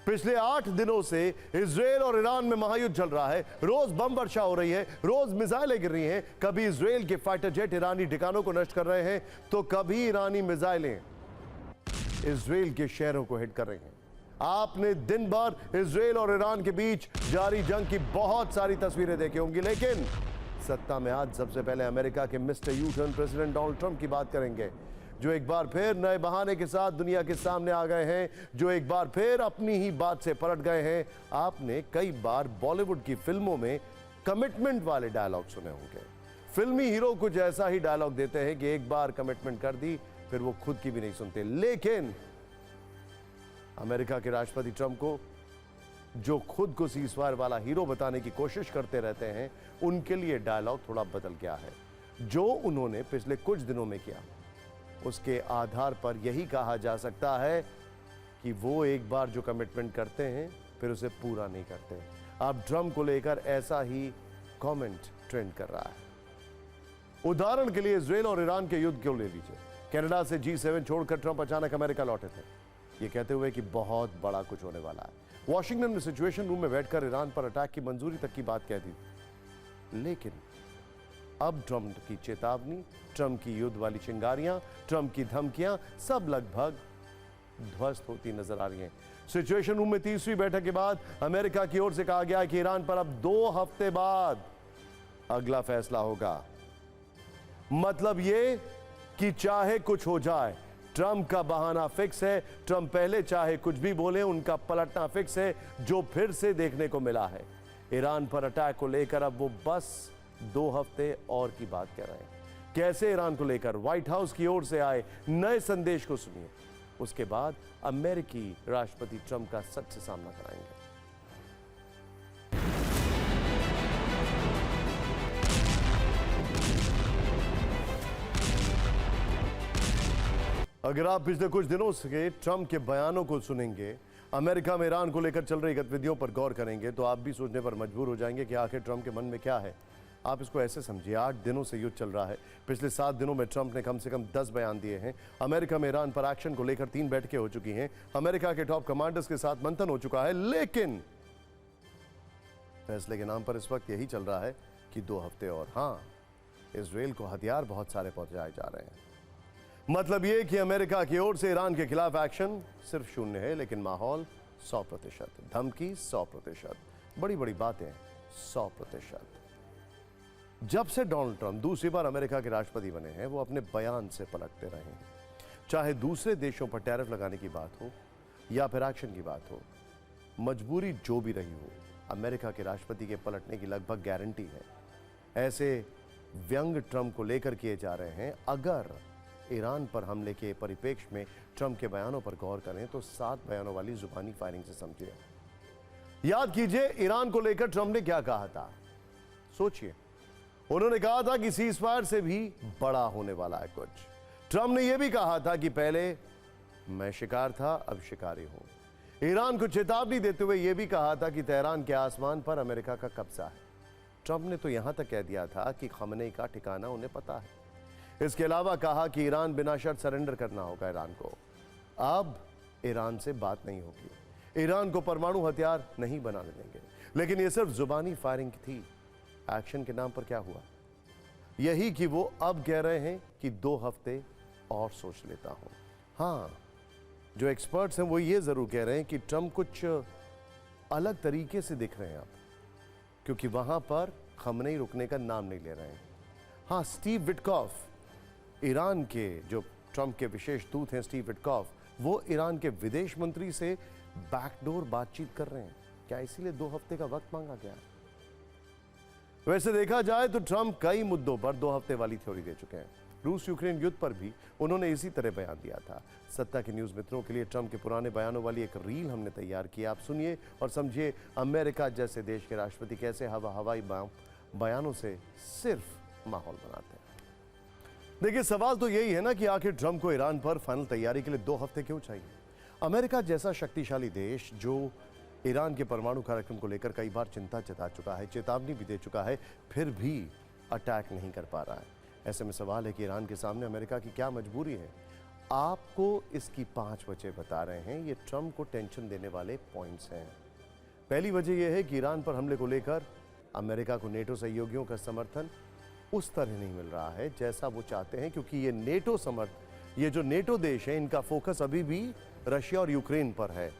पिछले 8 दिनों से इजरायल और ईरान में महायुद्ध चल रहा है। रोज बम वर्षा हो रही है, रोज मिसाइलें गिर रही हैं। कभी इजरायल के फाइटर जेट ईरानी ठिकानों को नष्ट कर रहे हैं, तो कभी ईरानी मिसाइलें इजरायल के शहरों को हिट कर रही हैं। आपने दिन भर इजरायल और ईरान के बीच जारी जंग की बहुत सारी तस्वीरें देखी होंगी, लेकिन सत्ता में आज सबसे पहले अमेरिका के mister U turn president Donald Trump की बात करेंगे, जो एक बार फिर नए बहाने के साथ दुनिया के सामने आ गए हैं, जो एक बार फिर अपनी ही बात से पलट गए हैं। आपने कई बार बॉलीवुड की फिल्मों में कमिटमेंट वाले डायलॉग सुने होंगे। फिल्मी हीरो कुछ ऐसा ही डायलॉग देते हैं कि एक बार कमिटमेंट कर दी फिर वो खुद की भी नहीं सुनते, लेकिन अमेरिका के राष्ट्रपति ट्रंप को, जो खुद को सीजफायर वाला हीरो बताने की कोशिश करते रहते हैं, उनके लिए डायलॉग थोड़ा बदल गया है। जो उन्होंने पिछले कुछ दिनों में किया, उसके आधार पर यही कहा जा सकता है कि वो एक बार जो कमिटमेंट करते हैं फिर उसे पूरा नहीं करते। अब ट्रंप को लेकर ऐसा ही कमेंट ट्रेंड कर रहा है। उदाहरण के लिए इजरायल और ईरान के युद्ध को ले लीजिए। कनाडा से G7 छोड़कर ट्रंप अचानक अमेरिका लौटे थे, ये कहते हुए कि बहुत बड़ा कुछ होने वाला है। वॉशिंगटन में सिचुएशन रूम में बैठकर ईरान पर अटैक की मंजूरी तक की बात कह दी, लेकिन अब ट्रंप की चेतावनी, ट्रंप की युद्ध वाली चिंगारियां, ट्रंप की धमकियां सब लगभग ध्वस्त होती नजर आ रही हैं। सिचुएशन रूम में तीसरी बैठक के बाद अमेरिका की ओर से कहा गया कि ईरान पर अब 2 हफ्ते बाद अगला फैसला होगा। मतलब ये कि चाहे कुछ हो जाए, ट्रंप का बहाना फिक्स है। ट्रंप पहले चाहे कुछ भी बोले, उनका पलटना फिक्स है, जो फिर से देखने को मिला है। ईरान पर अटैक को लेकर अब वो बस 2 हफ्ते और की बात कर रहे हैं। कैसे ईरान को लेकर व्हाइट हाउस की ओर से आए नए संदेश को सुनिए, उसके बाद अमेरिकी राष्ट्रपति ट्रंप का सच से सामना कराएंगे। अगर आप पिछले कुछ दिनों से ट्रंप के बयानों को सुनेंगे, अमेरिका में ईरान को लेकर चल रही गतिविधियों पर गौर करेंगे, तो आप भी सोचने पर मजबूर हो जाएंगे कि आखिर ट्रंप के मन में क्या है। आप इसको ऐसे समझिए, 8 दिनों से युद्ध चल रहा है। पिछले 7 दिनों में ट्रंप ने कम से कम 10 बयान दिए हैं। अमेरिका में ईरान पर एक्शन को लेकर 3 बैठकें हो चुकी हैं। अमेरिका के टॉप कमांडर्स के साथ मंथन हो चुका है, लेकिन फैसले के नाम पर इस वक्त यही चल रहा है कि 2 हफ्ते और। हाँ, इजरायल को हथियार बहुत सारे पहुंचाए जा रहे हैं। मतलब यह कि अमेरिका की ओर से ईरान के खिलाफ एक्शन सिर्फ 0 है, लेकिन माहौल 100%, धमकी 100%, बड़ी बड़ी बातें 100%। जब से डोनाल्ड ट्रंप दूसरी बार अमेरिका के राष्ट्रपति बने हैं, वो अपने बयान से पलटते रहे हैं। चाहे दूसरे देशों पर टैरिफ लगाने की बात हो या फिर एक्शन की बात हो, मजबूरी जो भी रही हो, अमेरिका के राष्ट्रपति के पलटने की लगभग गारंटी है। ऐसे व्यंग ट्रंप को लेकर किए जा रहे हैं। अगर ईरान पर हमले के परिप्रेक्ष्य में ट्रंप के बयानों पर गौर करें तो 7 बयानों वाली जुबानी फायरिंग से समझिए। याद कीजिए ईरान को लेकर ट्रंप ने क्या कहा था, सोचिए। उन्होंने कहा था कि सीजफायर से भी बड़ा होने वाला है कुछ। ट्रंप ने यह भी कहा था कि पहले मैं शिकार था, अब शिकारी हूं। ईरान को चेतावनी देते हुए यह भी कहा था कि तेहरान के आसमान पर अमेरिका का कब्जा है। ट्रंप ने तो यहां तक कह दिया था कि खमनेई का ठिकाना उन्हें पता है। इसके अलावा कहा कि ईरान बिना शर्त सरेंडर करना होगा ईरान को। अब ईरान से बात नहीं होगी, ईरान को परमाणु हथियार नहीं बनाने देंगे। लेकिन यह सिर्फ जुबानी फायरिंग थी। एक्शन के नाम पर क्या हुआ? यही कि वो अब कह रहे हैं कि 2 हफ्ते और सोच लेता हूं। हां, जो एक्सपर्ट्स हैं वो ये जरूर कह रहे हैं कि ट्रंप कुछ अलग तरीके से दिख रहे हैं अब, क्योंकि वहां पर खमनेई रुकने का नाम नहीं ले रहे हैं। हां, स्टीव विटकॉफ, ईरान के जो ट्रंप के विशेष दूत हैं, स्टीव विटकॉफ, वो ईरान के विदेश मंत्री से बैकडोर बातचीत कर रहे हैं। क्या इसीलिए 2 हफ्ते का वक्त मांगा गया? वैसे देखा जाए तो ट्रंप कई मुद्दों पर 2 हफ्ते वाली थ्योरी दे चुके हैं। रूस यूक्रेन युद्ध पर भी उन्होंने इसी तरह बयान दिया था। सत्ता के न्यूज मित्रों के लिए ट्रंप के पुराने बयानों वाली एक रील हमने तैयार की। आप सुनिए और समझिए अमेरिका जैसे देश के राष्ट्रपति कैसे हवाई बयानों से सिर्फ माहौल बनाते हैं। देखिए, सवाल तो यही है ना कि आखिर ट्रंप को ईरान पर फाइनल तैयारी के लिए 2 हफ्ते क्यों चाहिए? अमेरिका जैसा शक्तिशाली देश जो ईरान के परमाणु कार्यक्रम को लेकर कई बार चिंता जता चुका है, चेतावनी भी दे चुका है, फिर भी अटैक नहीं कर पा रहा है। ऐसे में सवाल है कि ईरान के सामने अमेरिका की क्या मजबूरी है? आपको इसकी 5 वजह बता रहे हैं। ये ट्रंप को टेंशन देने वाले पॉइंट्स हैं। पहली वजह यह है कि ईरान पर हमले को लेकर अमेरिका को नेटो सहयोगियों का समर्थन उस तरह नहीं मिल रहा है जैसा वो चाहते हैं, क्योंकि ये जो नेटो देश है इनका फोकस अभी भी रशिया और यूक्रेन पर है।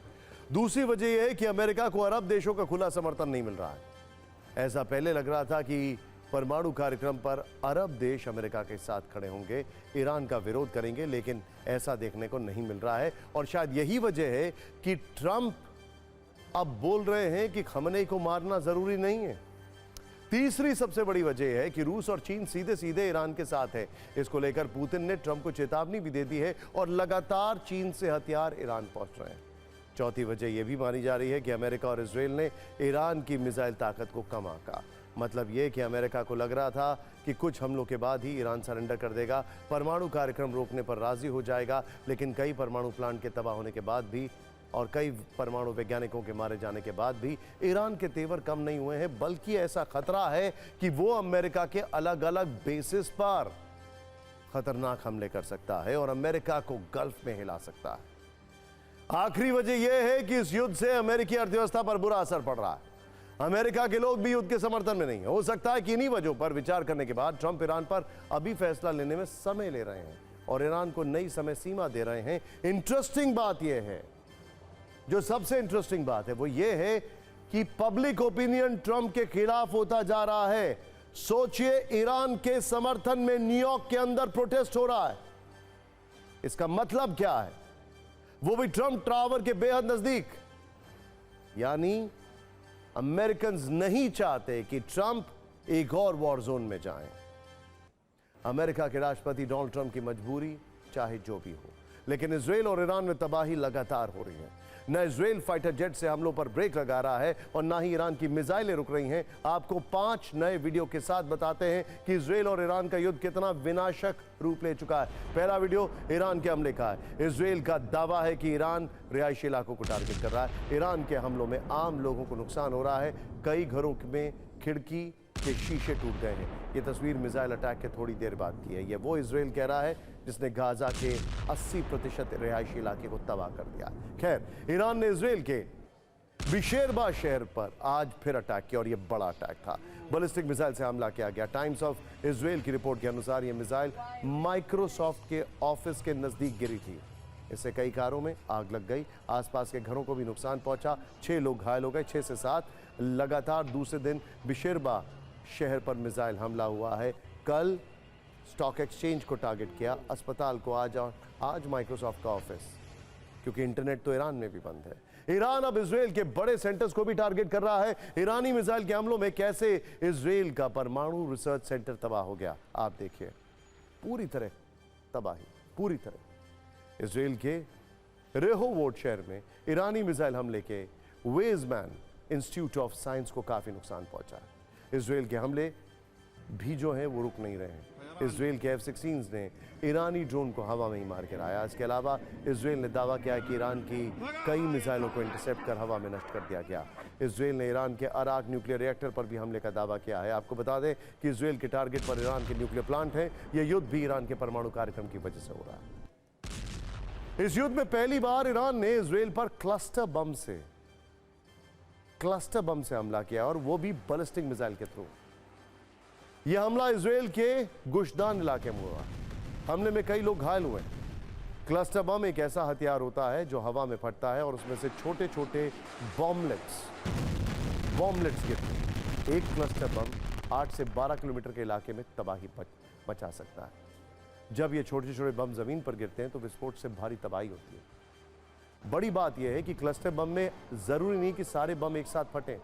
दूसरी वजह यह है कि अमेरिका को अरब देशों का खुला समर्थन नहीं मिल रहा है। ऐसा पहले लग रहा था कि परमाणु कार्यक्रम पर अरब देश अमेरिका के साथ खड़े होंगे, ईरान का विरोध करेंगे, लेकिन ऐसा देखने को नहीं मिल रहा है। और शायद यही वजह है कि ट्रंप अब बोल रहे हैं कि खमेनी को मारना जरूरी नहीं है। तीसरी सबसे बड़ी वजह है कि रूस और चीन सीधे सीधे ईरान के साथ है। इसको लेकर पुतिन ने ट्रंप को चेतावनी भी दे दी है और लगातार चीन से हथियार ईरान पहुंच रहे हैं। चौथी वजह यह भी मानी जा रही है कि अमेरिका और इजराइल ने ईरान की मिसाइल ताकत को कम आंका। मतलब यह कि अमेरिका को लग रहा था कि कुछ हमलों के बाद ही ईरान सरेंडर कर देगा, परमाणु कार्यक्रम रोकने पर राजी हो जाएगा, लेकिन कई परमाणु प्लांट के तबाह होने के बाद भी और कई परमाणु वैज्ञानिकों के मारे जाने के बाद भी ईरान के तेवर कम नहीं हुए हैं, बल्कि ऐसा खतरा है कि वो अमेरिका के अलग अलग बेसिस पर खतरनाक हमले कर सकता है और अमेरिका को गल्फ में हिला सकता है। आखिरी वजह यह है कि इस युद्ध से अमेरिकी अर्थव्यवस्था पर बुरा असर पड़ रहा है। अमेरिका के लोग भी युद्ध के समर्थन में नहीं है। हो सकता है कि इन्हीं वजहों पर विचार करने के बाद ट्रंप ईरान पर अभी फैसला लेने में समय ले रहे हैं और ईरान को नई समय सीमा दे रहे हैं। इंटरेस्टिंग बात यह है, जो सबसे इंटरेस्टिंग बात है वो ये है कि पब्लिक ओपिनियन ट्रंप के खिलाफ होता जा रहा है। सोचिए, ईरान के समर्थन में न्यूयॉर्क के अंदर प्रोटेस्ट हो रहा है। इसका मतलब क्या है? वो भी ट्रंप टावर के बेहद नजदीक। यानी अमेरिकन्स नहीं चाहते कि ट्रंप एक और वॉर जोन में जाएं। अमेरिका के राष्ट्रपति डोनाल्ड ट्रंप की मजबूरी चाहे जो भी हो, लेकिन इजराइल और ईरान में तबाही लगातार हो रही है। न इजराइल फाइटर जेट से हमलों पर ब्रेक लगा रहा है और ना ही ईरान की मिसाइलें रुक रही हैं। आपको 5 नए वीडियो के साथ बताते हैं कि इजराइल और ईरान का युद्ध कितना विनाशक रूप ले चुका है। पहला वीडियो ईरान के हमले का है। इजराइल का दावा है कि ईरान रिहायशी इलाकों को टारगेट कर रहा है। ईरान के हमलों में आम लोगों को नुकसान हो रहा है। कई घरों में खिड़की के शीशे टूट गए हैं। ये तस्वीर मिसाइल अटैक के थोड़ी देर बाद की है। ये वो इजराइल कह रहा है जिसने गाजा के 80% रिहायशी इलाके को तबाह कर दिया। खैर, ईरान ने इजराइल के बिशेरबा शहर पर आज फिर अटैक किया और यह बड़ा अटैक था। बैलिस्टिक मिसाइल से हमला किया गया। टाइम्स ऑफ इजराइल की रिपोर्ट के अनुसार यह मिसाइल माइक्रोसॉफ्ट के ऑफिस के नजदीक गिरी थी। इससे कई कारों में आग लग गई। आसपास के घरों को भी नुकसान पहुंचा। 6 लोग घायल हो गए। 6 से 7 लगातार दूसरे दिन बिशेरबा शहर पर मिसाइल हमला हुआ है। कल स्टॉक एक्सचेंज को टारगेट किया, अस्पताल को आज माइक्रोसॉफ्ट का ऑफिस, क्योंकि इंटरनेट तो ईरान में भी बंद है। ईरान अब इजराइल के बड़े सेंटर्स को भी टारगेट कर रहा है। ईरानी मिसाइल के हमलों में कैसे इजराइल का परमाणु रिसर्च सेंटर तबाह हो गया, आप देखिए। पूरी तरह तबाही, पूरी तरह। इजराइल के रेहोवोट शहर में ईरानी मिसाइल हमले के वेजमैन इंस्टीट्यूट ऑफ साइंस को काफी नुकसान पहुंचा है। इजराइल के हमले भी जो हैं वो रुक नहीं रहे हैं। इजराइल के F-16 ने ईरानी ड्रोन को हवा में ही मार गिराया। इसके अलावा इजराइल ने दावा किया कि ईरान की कई मिसाइलों को इंटरसेप्ट कर हवा में नष्ट कर दिया गया। इजराइल ने ईरान के अराक न्यूक्लियर रिएक्टर पर भी हमले का दावा किया है। आपको बता दें कि इजराइल के टारगेट पर ईरान के न्यूक्लियर प्लांट है। यह युद्ध भी ईरान के परमाणु कार्यक्रम की वजह से हो रहा है। इस युद्ध में पहली बार ईरान ने इजराइल पर क्लस्टर बम से हमला किया, और वो भी बैलिस्टिक मिसाइल के थ्रू। यह हमला इजराइल के गुशदान इलाके में हुआ। हमले में कई लोग घायल हुए। क्लस्टर बम एक ऐसा हथियार होता है जो हवा में फटता है और उसमें से छोटे छोटे बॉम्बलेट्स गिरते हैं। एक क्लस्टर बम 8 से 12 किलोमीटर के इलाके में तबाही मचा सकता है। जब ये छोटे छोटे बम जमीन पर गिरते हैं तो विस्फोट से भारी तबाही होती है। बड़ी बात यह है कि क्लस्टर बम में जरूरी नहीं कि सारे बम एक साथ फटें,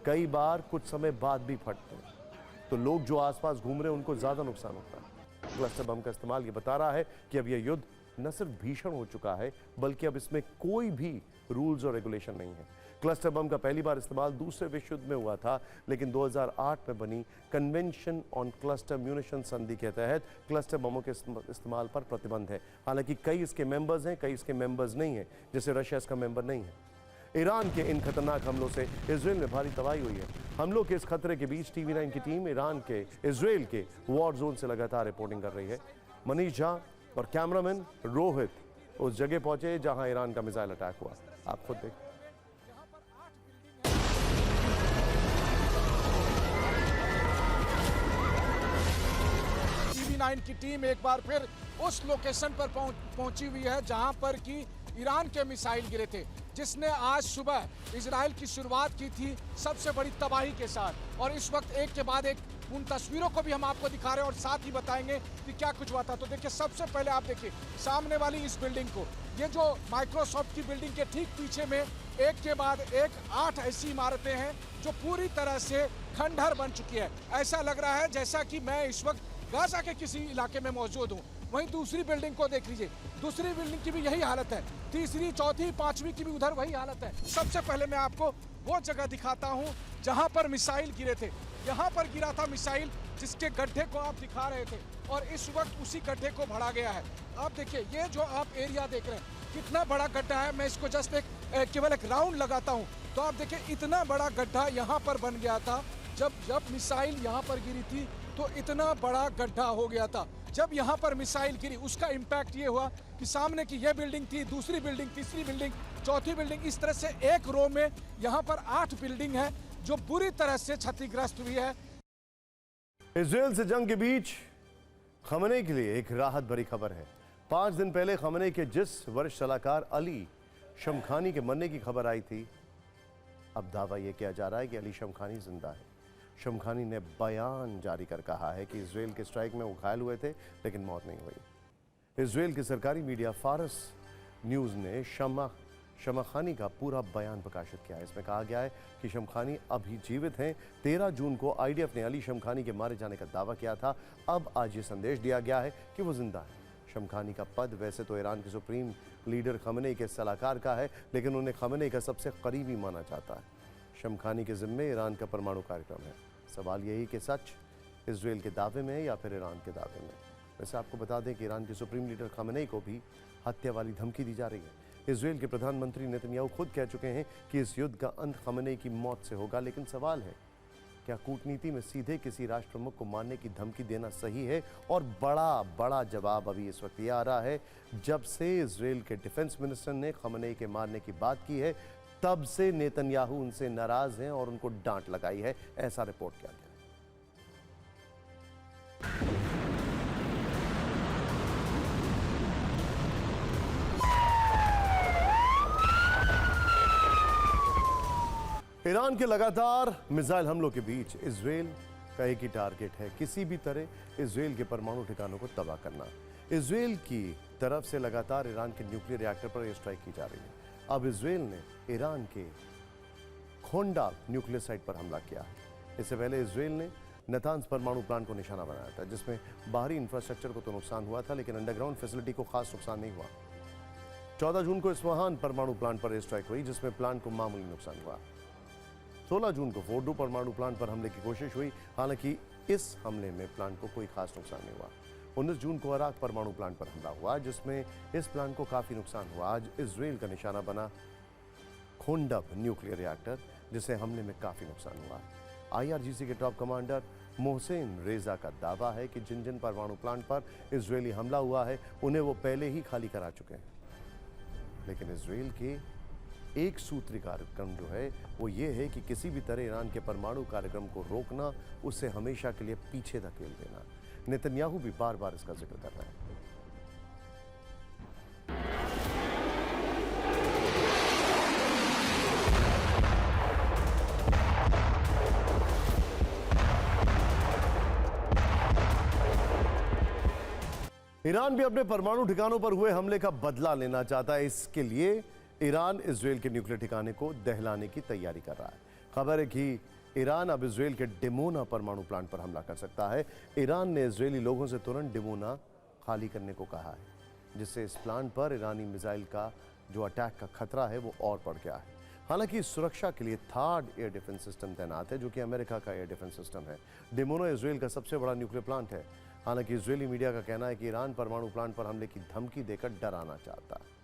कई बार कुछ समय बाद भी फटते हैं, तो लोग जो आसपास घूम रहे हैं उनको ज्यादा नुकसान होता है। क्लस्टर बम का इस्तेमाल ये बता रहा है कि अब यह युद्ध न सिर्फ भीषण हो चुका है, बल्कि अब इसमें कोई भी रूल्स और रेगुलेशन नहीं है। क्लस्टर बम का पहली बार इस्तेमाल दूसरे विश्व युद्ध में हुआ था, लेकिन 2008 में बनी कन्वेंशन ऑन क्लस्टर म्यूनिशन संधि के तहत क्लस्टर बमों के इस्तेमाल पर प्रतिबंध है। हालांकि कई इसके मेंबर्स हैं, कई इसके मेंबर्स नहीं हैं, जैसे रशिया इसका मेंबर नहीं है। ईरान के इन खतरनाक हमलों से इजराइल में भारी तबाही हुई है। हमलों के इस खतरे के बीच TV9 की टीम इजराइल के वॉर जोन से लगातार रिपोर्टिंग कर रही है। मनीष झा, और कैमरामैन रोहित उस जगह पहुंचे जहां ईरान का मिसाइल अटैक हुआ। आप खुद देखें। TV9 की टीम एक बार फिर उस लोकेशन पर पहुंची हुई है जहां पर कि ईरान के मिसाइल गिरे थे, जिसने आज सुबह इजराइल की शुरुआत की थी सबसे बड़ी तबाही के साथ। और इस वक्त एक के बाद एक उन तस्वीरों को भी हम आपको दिखा रहे हैं और साथ ही बताएंगे कि क्या कुछ हुआ था। तो देखिए, सबसे पहले आप देखिए सामने वाली इस बिल्डिंग को, ये जो माइक्रोसॉफ्ट की बिल्डिंग के ठीक पीछे में एक के बाद एक 8 ऐसी इमारतें हैं जो पूरी तरह से खंडहर बन चुकी है। ऐसा लग रहा है जैसा कि मैं इस वक्त गाजा के किसी इलाके में मौजूद हूँ। वहीं दूसरी बिल्डिंग को देख लीजिए, दूसरी बिल्डिंग की भी यही हालत है, तीसरी, चौथी, पांचवी की भी उधर वही हालत है। सबसे पहले मैं आपको वो जगह दिखाता हूँ जहां पर मिसाइल गिरे थे। यहाँ पर गिरा था मिसाइल, जिसके गड्ढे को आप दिखा रहे थे, और इस वक्त उसी गड्ढे को भरा गया है। आप देखिए, ये जो आप एरिया देख रहे हैं कितना बड़ा गड्ढा है। मैं इसको जस्ट केवल एक राउंड लगाता हूँ तो आप देखिए इतना बड़ा गड्ढा यहाँ पर बन गया था। जब मिसाइल यहाँ पर गिरी थी तो इतना बड़ा गड्ढा हो गया था। जब यहाँ पर मिसाइल गिरी, उसका इम्पैक्ट ये हुआ कि सामने की ये बिल्डिंग थी, दूसरी बिल्डिंग, तीसरी बिल्डिंग, चौथी बिल्डिंग, इस तरह से एक रो में यहाँ पर 8 बिल्डिंग है जो पूरी तरह से क्षतिग्रस्त हुई है। इजराइल से जंग के बीच खमेनी के लिए एक राहत भरी खबर है। 5 दिन पहले खमेनी के जिस वरिष्ठ सलाहकार अली शमखानी के मरने की खबर आई थी, अब दावा यह किया जा रहा है कि अली शमखानी जिंदा है। शमखानी ने बयान जारी कर कहा है कि इजराइल के स्ट्राइक में वो घायल हुए थे लेकिन मौत नहीं हुई। इजराइल की सरकारी मीडिया फारस न्यूज़ ने शमखानी का पूरा बयान प्रकाशित किया है। इसमें कहा गया है कि शमखानी अभी जीवित हैं। 13 जून को आईडीएफ ने अली शमखानी के मारे जाने का दावा किया था। अब आज ये संदेश दिया गया है कि वो जिंदा है। शमखानी का पद वैसे तो ईरान के सुप्रीम लीडर खमेनी के सलाहकार का है, लेकिन उन्हें खमेनी का सबसे करीबी माना जाता है। शमखानी के जिम्मे ईरान का परमाणु कार्यक्रम है। सवाल यही कि सच इजराइल के दावे में है या फिर ईरान के दावे में। वैसे आपको बता दें कि ईरान के सुप्रीम लीडर खमेनी को भी हत्या वाली धमकी दी जा रही है। इजराइल के प्रधानमंत्री नेतन्याहू खुद कह चुके हैं कि इस युद्ध का अंत खमेनी की मौत से होगा, लेकिन सवाल है क्या कूटनीति में सीधे किसी राष्ट्र प्रमुख को मारने की धमकी देना सही है? और बड़ा जवाब अभी इस वक्त ये आ रहा है, जब से इजराइल के डिफेंस मिनिस्टर ने खमेनी के मारने की बात की है, तब से नेतन्याहू उनसे नाराज हैं और उनको डांट लगाई है। ऐसा रिपोर्ट किया गया है। ईरान के लगातार मिसाइल हमलों के बीच इजराइल का एक ही टारगेट है, किसी भी तरह इजराइल के परमाणु ठिकानों को तबाह करना। इजराइल की तरफ से लगातार ईरान के न्यूक्लियर रिएक्टर पर एयर स्ट्राइक की जा रही है। अब इजराइल ने ईरान के खोंडा न्यूक्लियर साइट पर हमला किया है। इससे पहले इजराइल ने नतांज परमाणु प्लांट को निशाना बनाया था, जिसमें बाहरी इंफ्रास्ट्रक्चर को तो नुकसान हुआ था, लेकिन अंडरग्राउंड फैसिलिटी को खास नुकसान नहीं हुआ। 14 जून को इस्फहान परमाणु प्लांट पर एयर स्ट्राइक हुई, जिसमें प्लांट को मामूली नुकसान हुआ। 16 जून को फोर्डो परमाणु प्लांट पर हमले की कोशिश हुई, हालांकि इस हमले में प्लांट को कोई खास नुकसान नहीं हुआ। 19 जून को अराक परमाणु प्लांट पर हमला हुआ, जिसमें इस प्लांट को काफी नुकसान हुआ। आज इजराइल का निशाना बना खोंडब न्यूक्लियर रिएक्टर, जिसे हमले में काफी नुकसान हुआ। IRGC के टॉप कमांडर मोहसिन रेजा का दावा है कि जिन जिन परमाणु प्लांट पर इजरायली हमला हुआ है, उन्हें वो पहले ही खाली करा चुके हैं। लेकिन इजराइल के एक सूत्री कार्यक्रम जो है वो ये है कि किसी भी तरह ईरान के परमाणु कार्यक्रम को रोकना, उससे हमेशा के लिए पीछे धकेल देना। नेतन्याहू भी बार बार इसका जिक्र कर रहे हैं। ईरान भी अपने परमाणु ठिकानों पर हुए हमले का बदला लेना चाहता है। इसके लिए ईरान इजराइल के न्यूक्लियर ठिकाने को दहलाने की तैयारी कर रहा है। खबर है कि ईरान अब इजराइल के डिमोना परमाणु प्लांट पर हमला कर सकता है। ईरान ने इजरायली लोगों से तुरंत डिमोना खाली करने को कहा है, जिससे इस प्लांट पर ईरानी मिसाइल का जो अटैक का खतरा है वो और बढ़ गया है। हालांकि सुरक्षा के लिए थर्ड एयर डिफेंस सिस्टम तैनात है, जो कि अमेरिका का एयर डिफेंस सिस्टम है। डिमोना इजराइल का सबसे बड़ा न्यूक्लियर प्लांट है। हालांकि इजरायली मीडिया का कहना है कि ईरान परमाणु प्लांट पर हमले की धमकी देकर डराना चाहता है।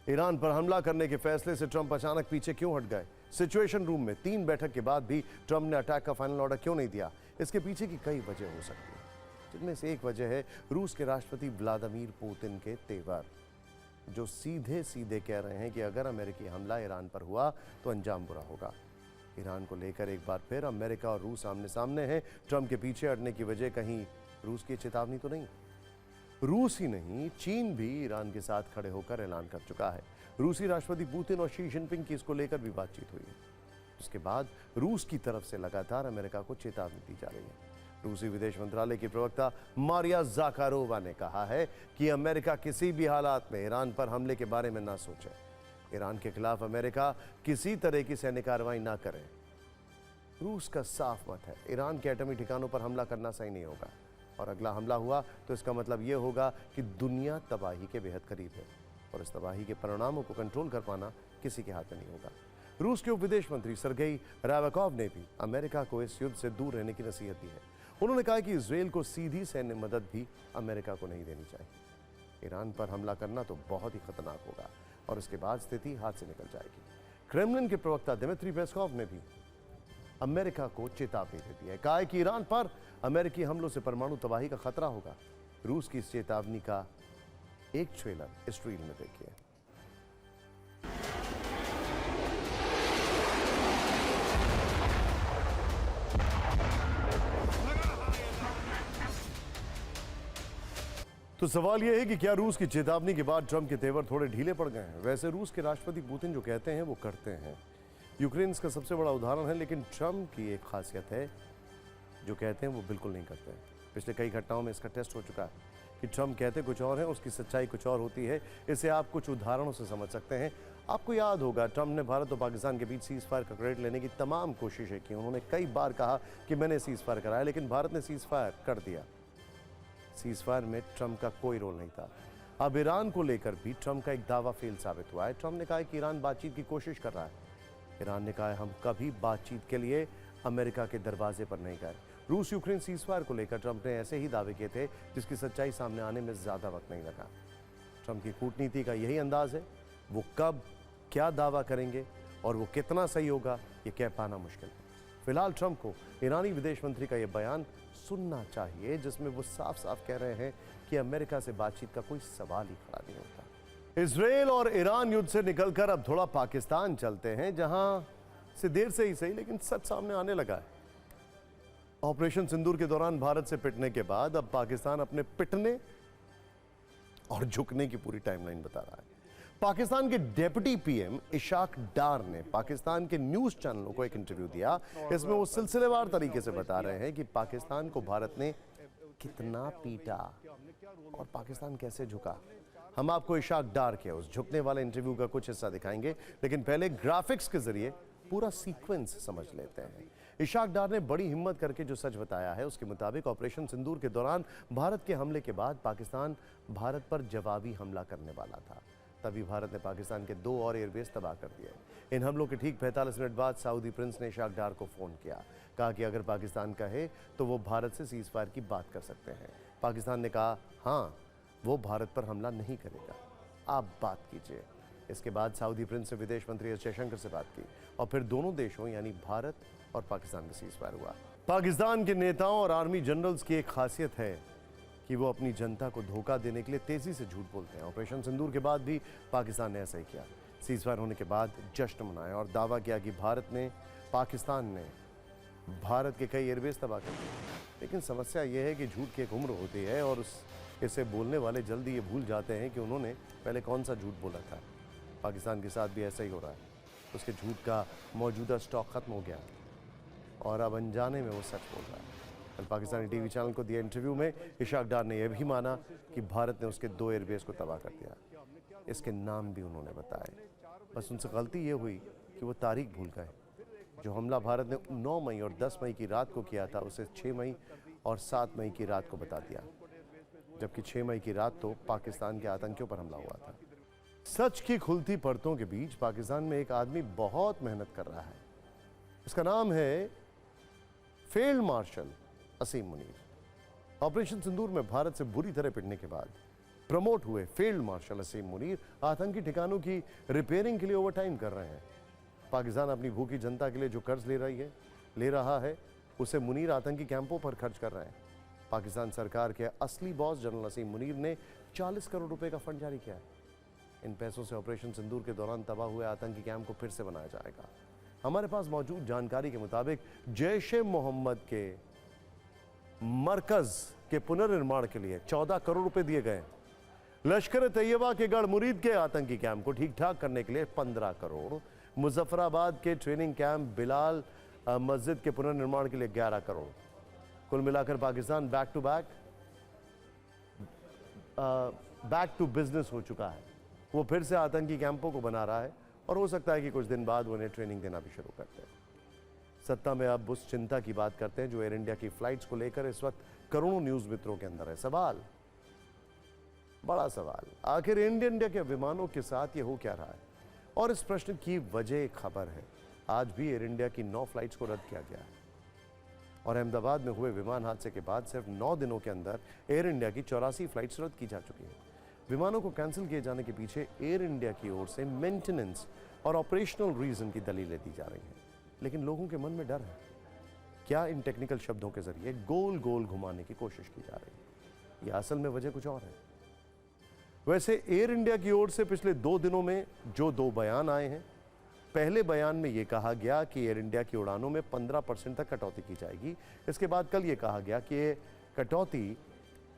ईरान पर हमला करने के फैसले से ट्रंप अचानक पीछे क्यों हट गए? सिचुएशन रूम में 3 बैठक के बाद भी ट्रंप ने अटैक का फाइनल ऑर्डर क्यों नहीं दिया? इसके पीछे की कई वजह हो सकती है, जिनमें से एक वजह है रूस के राष्ट्रपति व्लादिमीर पुतिन के तेवर, जो सीधे सीधे कह रहे हैं कि अगर अमेरिकी हमला ईरान पर हुआ तो अंजाम बुरा होगा। ईरान को लेकर एक बार फिर अमेरिका और रूस आमने सामने हैं। ट्रंप के पीछे हटने की वजह कहीं रूस की चेतावनी तो नहीं? रूस ही नहीं, चीन भी ईरान के साथ खड़े होकर ऐलान कर चुका है। रूसी राष्ट्रपति पुतिन और शी जिनपिंग की इसको लेकर भी बातचीत हुई है। उसके बाद रूस की तरफ से लगातार अमेरिका को चेतावनी दी जा रही है। रूसी विदेश मंत्रालय की प्रवक्ता मारिया ज़ाखारोवा ने कहा है कि अमेरिका किसी भी हालात में ईरान पर हमले के बारे में ना सोचे। ईरान के खिलाफ अमेरिका किसी तरह की सैन्य कार्रवाई ना करे। रूस का साफ मत है, ईरान के एटमी ठिकानों पर हमला करना सही नहीं होगा, और अगला हमला हुआ तो इसका मतलब यह होगा कि दुनिया तबाही के बेहद करीब है, और इस तबाही के परिणामों को कंट्रोल कर पाना किसी के हाथ में नहीं होगा। रूस के उप विदेश मंत्री सरगेई रावकोव ने भी अमेरिका को इस युद्ध से दूर रहने की नसीहत दी है। उन्होंने कहा कि इजरायल को सीधी सैन्य मदद भी अमेरिका को नहीं देनी चाहिए। ईरान पर हमला करना तो बहुत ही खतरनाक होगा, और इसके बाद स्थिति हाथ से निकल जाएगी। क्रेमलिन के प्रवक्ता दिमित्री पेस्कोव ने भी अमेरिका को चेतावनी दे दी है। कहा है कि ईरान पर अमेरिकी हमलों से परमाणु तबाही का खतरा होगा। रूस की इस चेतावनी का एक ट्रेलर इस रील में देखिए। तो सवाल यह है कि क्या रूस की चेतावनी के बाद ट्रंप के तेवर थोड़े ढीले पड़ गए हैं? वैसे रूस के राष्ट्रपति पुतिन जो कहते हैं वो करते हैं। यूक्रेन इसका सबसे बड़ा उदाहरण है, लेकिन ट्रंप की एक खासियत है, जो कहते हैं वो बिल्कुल नहीं करते हैं। पिछले कई घटनाओं में इसका टेस्ट हो चुका है कि ट्रंप कहते कुछ और है, उसकी सच्चाई कुछ और होती है। इसे आप कुछ उदाहरणों से समझ सकते हैं। आपको याद होगा, ट्रंप ने भारत और पाकिस्तान के बीच सीज फायर का क्रेडिट लेने की तमाम कोशिशें की। उन्होंने कई बार कहा कि मैंने सीज फायर कराया, लेकिन भारत ने सीज फायर कर दिया। सीज फायर में ट्रंप का कोई रोल नहीं था। अब ईरान को लेकर भी ट्रंप का एक दावा फेल साबित हुआ है। ट्रंप ने कहा है कि ईरान बातचीत की कोशिश कर रहा है। ईरान ने कहा है हम कभी बातचीत के लिए अमेरिका के दरवाजे पर नहीं गए। रूस यूक्रेन सीज फायर को लेकर ट्रंप ने ऐसे ही दावे किए थे, जिसकी सच्चाई सामने आने में ज्यादा वक्त नहीं लगा। ट्रंप की कूटनीति का यही अंदाज है। वो कब क्या दावा करेंगे और वो कितना सही होगा, ये कह पाना मुश्किल है। फिलहाल ट्रंप को ईरानी विदेश मंत्री का यह बयान सुनना चाहिए, जिसमें वो साफ साफ कह रहे हैं कि अमेरिका से बातचीत का कोई सवाल ही खड़ा नहीं होता। इजरायल और ईरान युद्ध से निकलकर अब थोड़ा पाकिस्तान चलते हैं, जहां से देर से ही सही लेकिन सच सामने आने लगा है। ऑपरेशन सिंदूर के दौरान भारत से पिटने के बाद अब पाकिस्तान अपने पिटने और झुकने की पूरी टाइमलाइन बता रहा है। पाकिस्तान के डिप्टी पीएम इशाक डार ने पाकिस्तान के न्यूज चैनलों को एक इंटरव्यू दिया। इसमें वो सिलसिलेवार तरीके से बता रहे हैं कि पाकिस्तान को भारत ने कितना पीटा और पाकिस्तान कैसे झुका। हम आपको इशाक डार के उस झुकने वाले इंटरव्यू का कुछ हिस्सा दिखाएंगे, लेकिन पहले ग्राफिक्स के जरिए पूरा सीक्वेंस समझ लेते हैं। इशाक डार ने बड़ी हिम्मत करके जो सच बताया है, उसके मुताबिक ऑपरेशन सिंदूर के दौरान भारत के हमले के बाद पाकिस्तान भारत पर जवाबी हमला करने वाला था। तभी भारत ने पाकिस्तान के 2 और एयरबेस तबाह कर दिए। इन हमलों के ठीक 45 मिनट बाद सऊदी प्रिंस ने इशाक डार को फोन किया। कहा कि अगर पाकिस्तान कहे तो वो भारत से सीज फायर की बात कर सकते हैं। पाकिस्तान ने कहा हाँ, वो भारत पर हमला नहीं करेगा, आप बात कीजिए। इसके बाद सऊदी प्रिंस ने विदेश मंत्री एस जयशंकर से बात की और फिर दोनों देशों यानी भारत और पाकिस्तान में सीज फायर हुआ। पाकिस्तान के नेताओं और आर्मी जनरल्स की एक खासियत है कि वो अपनी जनता को धोखा देने के लिए तेजी से झूठ बोलते हैं। ऑपरेशन सिंदूर के बाद भी पाकिस्तान ने ऐसा ही किया। सीज फायर होने के बाद जश्न मनाया और दावा किया कि पाकिस्तान ने भारत के कई एयरबेस तबाह कर दिए। लेकिन समस्या यह है कि झूठ की एक उम्र होती है और इसे बोलने वाले जल्दी ये भूल जाते हैं कि उन्होंने पहले कौन सा झूठ बोला था। पाकिस्तान के साथ भी ऐसा ही हो रहा है। उसके झूठ का मौजूदा स्टॉक खत्म हो गया और अब अनजाने में वो सच बोल रहा है। कल पाकिस्तानी टीवी चैनल को दिए इंटरव्यू में इशाक डार ने यह भी माना कि भारत ने उसके 2 एयरबेस को तबाह कर दिया। इसके नाम भी उन्होंने बताए। बस उनसे गलती ये हुई कि वो तारीख भूल गए। जो हमला भारत ने 9 मई और 10 मई की रात को किया था, उसे 6 मई और 7 मई की रात को बता दिया, जबकि 6 मई की रात तो पाकिस्तान के आतंकियों पर हमला हुआ था। सच की खुलती परतों के बीच पाकिस्तान में एक आदमी बहुत मेहनत कर रहा है। इसका नाम है फील्ड मार्शल असीम मुनीर। ऑपरेशन सिंदूर में भारत से बुरी तरह पिटने के बाद प्रमोट हुए फील्ड मार्शल असीम मुनीर आतंकी ठिकानों की रिपेयरिंग के लिए ओवरटाइम कर रहे हैं। पाकिस्तान अपनी भूखी जनता के लिए जो कर्ज ले रहा है, उसे मुनीर आतंकी कैंपों पर खर्च कर रहे हैं। पाकिस्तान सरकार के असली बॉस जनरल नसीम मुनीर ने 40 करोड़ रुपए का फंड जारी किया है। इन पैसों से ऑपरेशन सिंदूर के दौरान तबाह हुए आतंकी कैंप को फिर से बनाया जाएगा। हमारे पास मौजूद जानकारी के मुताबिक जैश-ए-मोहम्मद के मरकज के पुनर्निर्माण के लिए 14 करोड़ रुपए दिए गए। लश्कर तैयबा के गढ़ मुरीद के आतंकी कैंप को ठीक ठाक करने के लिए 15 करोड़, मुजफ्फराबाद के ट्रेनिंग कैंप बिलाल मस्जिद के पुनर्निर्माण के लिए 11 करोड़। कुल मिलाकर पाकिस्तान बैक टू बिजनेस हो चुका है। वो फिर से आतंकी कैंपों को बना रहा है और हो सकता है कि कुछ दिन बाद वो उन्हें ट्रेनिंग देना भी शुरू करते हैं। सत्ता में अब उस चिंता की बात करते हैं जो एयर इंडिया की फ्लाइट्स को लेकर इस वक्त करोड़ों न्यूज मित्रों के अंदर है। सवाल, बड़ा सवाल, आखिर इंडिया के विमानों के साथ ये हो क्या रहा है? और इस प्रश्न की वजह खबर है, आज भी एयर इंडिया की 9 फ्लाइट्स को रद्द किया गया है और अहमदाबाद में हुए विमान हादसे के बाद सिर्फ 9 दिनों के अंदर एयर इंडिया की 84 फ्लाइट्स रद्द की जा चुकी हैं। विमानों को कैंसिल किए जाने के पीछे एयर इंडिया की ओर से मेंटेनेंस और ऑपरेशनल रीजन की दलीलें दी जा रही हैं, लेकिन लोगों के मन में डर है। क्या इन टेक्निकल शब्दों के जरिए गोल गोल घुमाने की कोशिश की जा रही है या असल में वजह कुछ और है? वैसे एयर इंडिया की ओर से पिछले 2 दिनों में जो 2 बयान आए हैं, पहले बयान में यह कहा गया कि एयर इंडिया की उड़ानों में 15% तक कटौती की जाएगी। इसके बाद कल यह कहा गया कि ये कटौती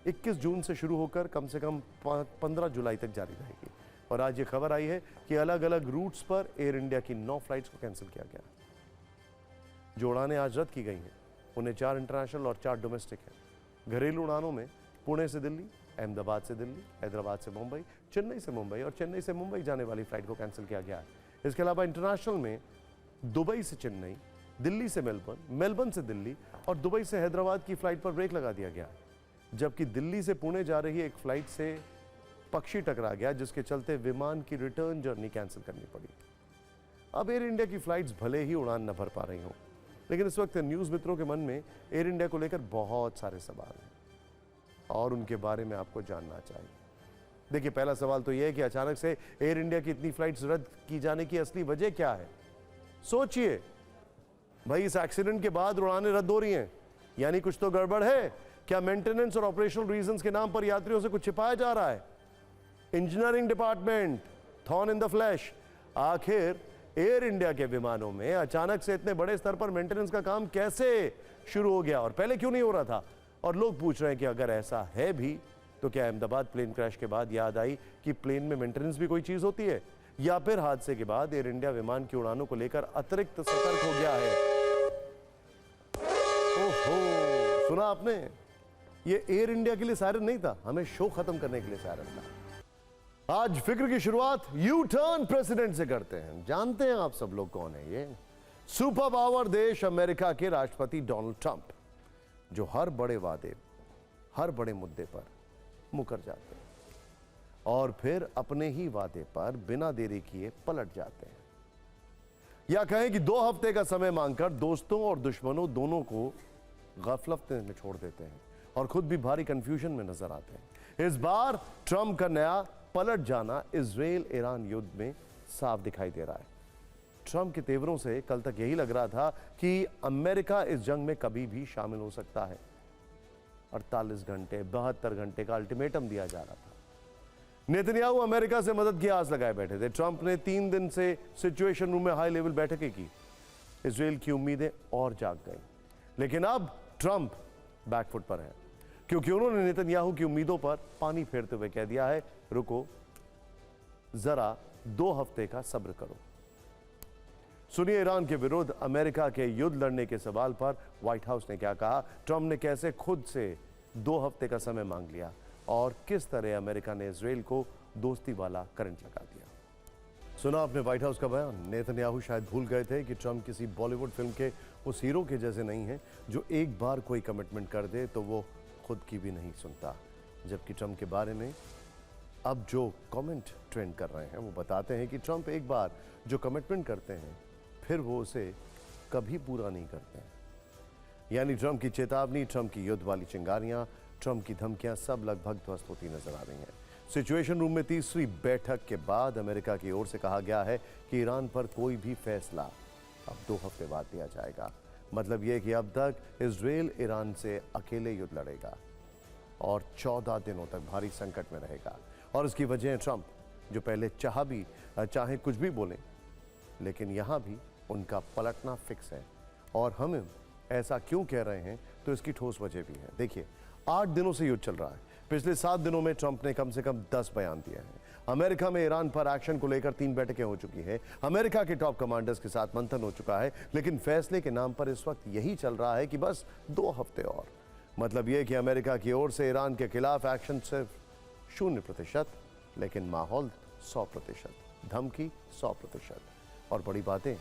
21 जून से शुरू होकर कम से कम 15 जुलाई तक जारी रहेगी। और आज ये खबर आई है कि अलग अलग रूट्स पर एयर इंडिया की 9 फ्लाइट्स को कैंसिल किया गया। जो उड़ानें आज रद्द की गई हैं उन्हें 4 इंटरनेशनल और 4 डोमेस्टिक हैं। घरेलू उड़ानों में पुणे से दिल्ली, अहमदाबाद से दिल्ली, हैदराबाद से मुंबई, चेन्नई से मुंबई और चेन्नई से मुंबई जाने वाली फ्लाइट को कैंसिल किया गया है। इसके अलावा इंटरनेशनल में दुबई से चेन्नई, दिल्ली से मेलबर्न, मेलबर्न से दिल्ली और दुबई से हैदराबाद की फ्लाइट पर ब्रेक लगा दिया गया, जबकि दिल्ली से पुणे जा रही एक फ्लाइट से पक्षी टकरा गया, जिसके चलते विमान की रिटर्न जर्नी कैंसिल करनी पड़ी। अब एयर इंडिया की फ्लाइट्स भले ही उड़ान न भर पा रही हों, लेकिन इस वक्त न्यूज़ मित्रों के मन में एयर इंडिया को लेकर बहुत सारे सवाल हैं और उनके बारे में आपको जानना चाहिए। देखिए, पहला सवाल तो यह है कि अचानक से एयर इंडिया की इतनी फ्लाइट्स रद्द की जाने की असली वजह क्या है? सोचिए भाई, इस एक्सीडेंट के बाद उड़ानें रद्द हो रही हैं, यानी कुछ तो गड़बड़ है। क्या मेंटेनेंस और ऑपरेशनल रीजंस के नाम पर यात्रियों से कुछ छिपाया जा रहा है? Engineering department, thorn in the flash, आखिर एयर इंडिया के विमानों में अचानक से इतने बड़े स्तर पर मेंटेनेंस का काम कैसे शुरू हो गया और पहले क्यों नहीं हो रहा था? और लोग पूछ रहे हैं कि अगर ऐसा है भी तो क्या अहमदाबाद प्लेन क्रैश के बाद याद आई कि प्लेन में मेंटेनेंस भी कोई चीज होती है, या फिर हादसे के बाद एयर इंडिया विमान की उड़ानों को लेकर अतिरिक्त सतर्क हो गया है? ओहो, सुना आपने? ये एयर इंडिया के लिए सायरन नहीं था, हमें शो खत्म करने के लिए सायरन था। आज फिक्र की शुरुआत यू टर्न प्रेसिडेंट से करते हैं। जानते हैं आप सब लोग कौन है ये? सुपर पावर देश अमेरिका के राष्ट्रपति डोनाल्ड ट्रंप, जो हर बड़े वादे, हर बड़े मुद्दे पर मुकर जाते हैं और फिर अपने ही वादे पर बिना देरी किए पलट जाते हैं, या कहें कि 2 हफ्ते का समय मांगकर दोस्तों और दुश्मनों दोनों को गफलत में छोड़ देते हैं और खुद भी भारी कंफ्यूजन में नजर आते हैं। इस बार ट्रंप का नया पलट जाना इजराइल ईरान युद्ध में साफ दिखाई दे रहा है। ट्रंप के तेवरों से कल तक यही लग रहा था कि अमेरिका इस जंग में कभी भी शामिल हो सकता है। 48 घंटे, 72 घंटे का अल्टीमेटम दिया जा रहा था। नेतन्याहू अमेरिका से मदद की आस लगाए बैठे थे। ट्रंप ने 3 दिन से सिचुएशन रूम में हाई लेवल बैठकें की। इजराइल की उम्मीदें और जाग गई, लेकिन अब ट्रंप बैकफुट पर है, क्योंकि उन्होंने नेतन्याहू की उम्मीदों पर पानी फेरते हुए कह दिया है, रुको जरा 2 हफ्ते का सब्र करो। सुनिए ईरान के विरुद्ध अमेरिका के युद्ध लड़ने के सवाल पर व्हाइट हाउस ने क्या कहा, ट्रंप ने कैसे खुद से 2 हफ्ते का समय मांग लिया और किस तरह अमेरिका ने इजराइल को दोस्ती वाला करंट लगा दिया। सुना आपने व्हाइट हाउस का बयान? नेतन्याहू शायद भूल गए थे कि ट्रंप किसी बॉलीवुड फिल्म के उस हीरो के जैसे नहीं है जो एक बार कोई कमिटमेंट कर दे तो वो खुद की भी नहीं सुनता। जबकि ट्रंप के बारे में अब जो कमेंट ट्रेंड कर रहे हैं वो बताते हैं कि ट्रंप एक बार जो कमिटमेंट करते हैं फिर वो उसे कभी पूरा नहीं करते हैं। यानी ट्रंप की चेतावनी, ट्रंप की युद्ध वाली चिंगारियां, ट्रंप की धमकियां सब लगभग ध्वस्त होती नजर आ रही हैं। सिचुएशन रूम में तीसरी बैठक के बाद अमेरिका की ओर से कहा गया है कि ईरान पर कोई भी फैसला अब 2 हफ्ते बाद लिया जाएगा। मतलब यह कि अब तक इजराइल ईरान से अकेले युद्ध लड़ेगा और 14 दिनों तक भारी संकट में रहेगा। और इसकी वजह है ट्रंप, जो पहले चाहे कुछ भी बोलें, लेकिन यहां भी उनका पलटना फिक्स है। और हम ऐसा क्यों कह रहे हैं तो इसकी ठोस वजह भी है। देखिए, 8 दिनों से युद्ध चल रहा है। पिछले 7 दिनों में ट्रंप ने कम से कम 10 बयान दिए हैं। अमेरिका में ईरान पर एक्शन को लेकर 3 बैठकें हो चुकी है। अमेरिका के टॉप कमांडर्स के साथ मंथन हो चुका है, लेकिन फैसले के नाम पर इस वक्त यही चल रहा है कि बस 2 हफ्ते और। मतलब यह कि अमेरिका की ओर से ईरान के खिलाफ एक्शन सिर्फ 0%, लेकिन माहौल 100%, धमकी 100% और बड़ी बातें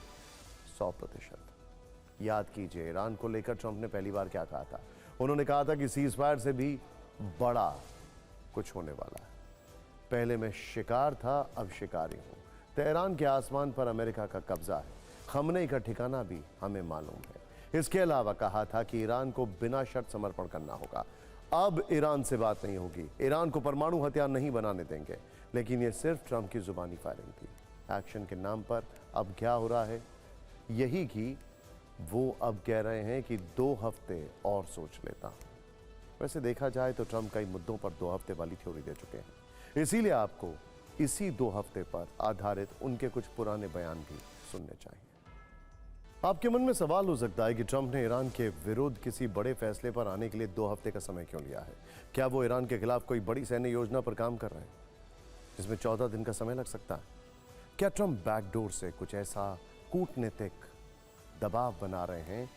100%। याद कीजिए, ईरान को लेकर ट्रंप ने पहली बार क्या कहा था। उन्होंने कहा था कि सीज फायर से भी बड़ा कुछ होने वाला है। पहले मैं शिकार था, अब शिकारी हूं। तेहरान के आसमान पर अमेरिका का कब्जा है। खमनेई का ठिकाना भी हमें मालूम है। इसके अलावा कहा था कि ईरान को बिना शर्त समर्पण करना होगा। अब ईरान से बात नहीं होगी, ईरान को परमाणु हथियार नहीं बनाने देंगे। लेकिन यह सिर्फ ट्रंप की जुबानी फायरिंग थी। एक्शन के नाम पर अब क्या हो रहा है, यही कि वो अब कह रहे हैं कि 2 हफ्ते और सोच लेता हूं। वैसे देखा जाए तो ट्रंप कई मुद्दों पर 2 हफ्ते वाली थ्योरी दे चुके हैं। इसीलिए आपको इसी 2 हफ्ते पर आधारित उनके कुछ पुराने बयान भी सुनने चाहिए। आपके मन में सवाल हो सकता है कि ट्रंप ने ईरान के विरुद्ध किसी बड़े फैसले पर आने के लिए 2 हफ्ते का समय क्यों लिया है। क्या वो ईरान के खिलाफ कोई बड़ी सैन्य योजना पर काम कर रहे हैं जिसमें 14 दिन का समय लग सकता है। क्या ट्रंप बैकडोर से कुछ ऐसा कूटनीतिक दबाव बना रहे हैं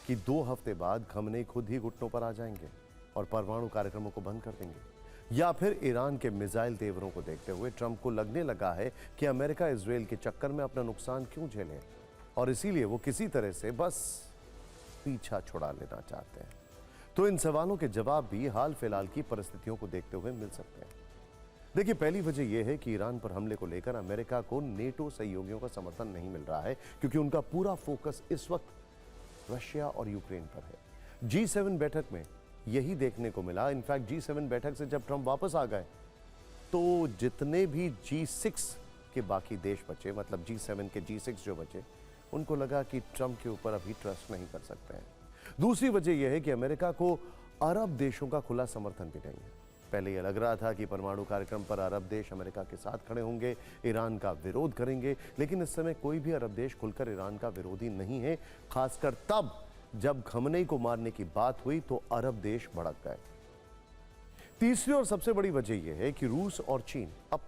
कि 2 हफ्ते बाद खमनेई खुद ही घुटनों पर आ जाएंगे और परमाणु कार्यक्रमों को बंद कर देंगे। या फिर ईरान के मिसाइल तेवरों को देखते हुए ट्रंप को लगने लगा है कि अमेरिका इजराइल के चक्कर में अपना नुकसान क्यों झेले, और इसीलिए वो किसी तरह से बस पीछा छुड़ा लेना चाहते हैं। तो इन सवालों के जवाब भी हाल फिलहाल की परिस्थितियों को देखते हुए मिल सकते हैं। देखिए, पहली वजह यह है कि ईरान पर हमले को लेकर अमेरिका को नेटो सहयोगियों का समर्थन नहीं मिल रहा है, क्योंकि उनका पूरा फोकस इस वक्त रशिया और यूक्रेन पर है। G7 बैठक में यही देखने को मिला। इनफैक्ट G7 बैठक से जब ट्रंप वापस आ गए तो जितने भी G6 के बाकी देश बचे, मतलब G7 के G6 जो बचे, उनको लगा कि ट्रंप के ऊपर अभी ट्रस्ट नहीं कर सकते हैं। दूसरी वजह यह है कि अमेरिका को अरब देशों का खुला समर्थन भी नहीं है। पहले यह लग रहा था कि परमाणु कार्यक्रम पर अरब देश अमेरिका के साथ खड़े होंगे, ईरान का विरोध करेंगे, लेकिन इस समय कोई भी अरब देश खुलकर ईरान का विरोधी नहीं है। खासकर तब जब खमनेई को मारने की बात हुई तो अरब देश भड़क गए। तीसरी और सबसे बड़ी वजह यह है कि रूस और चीन अब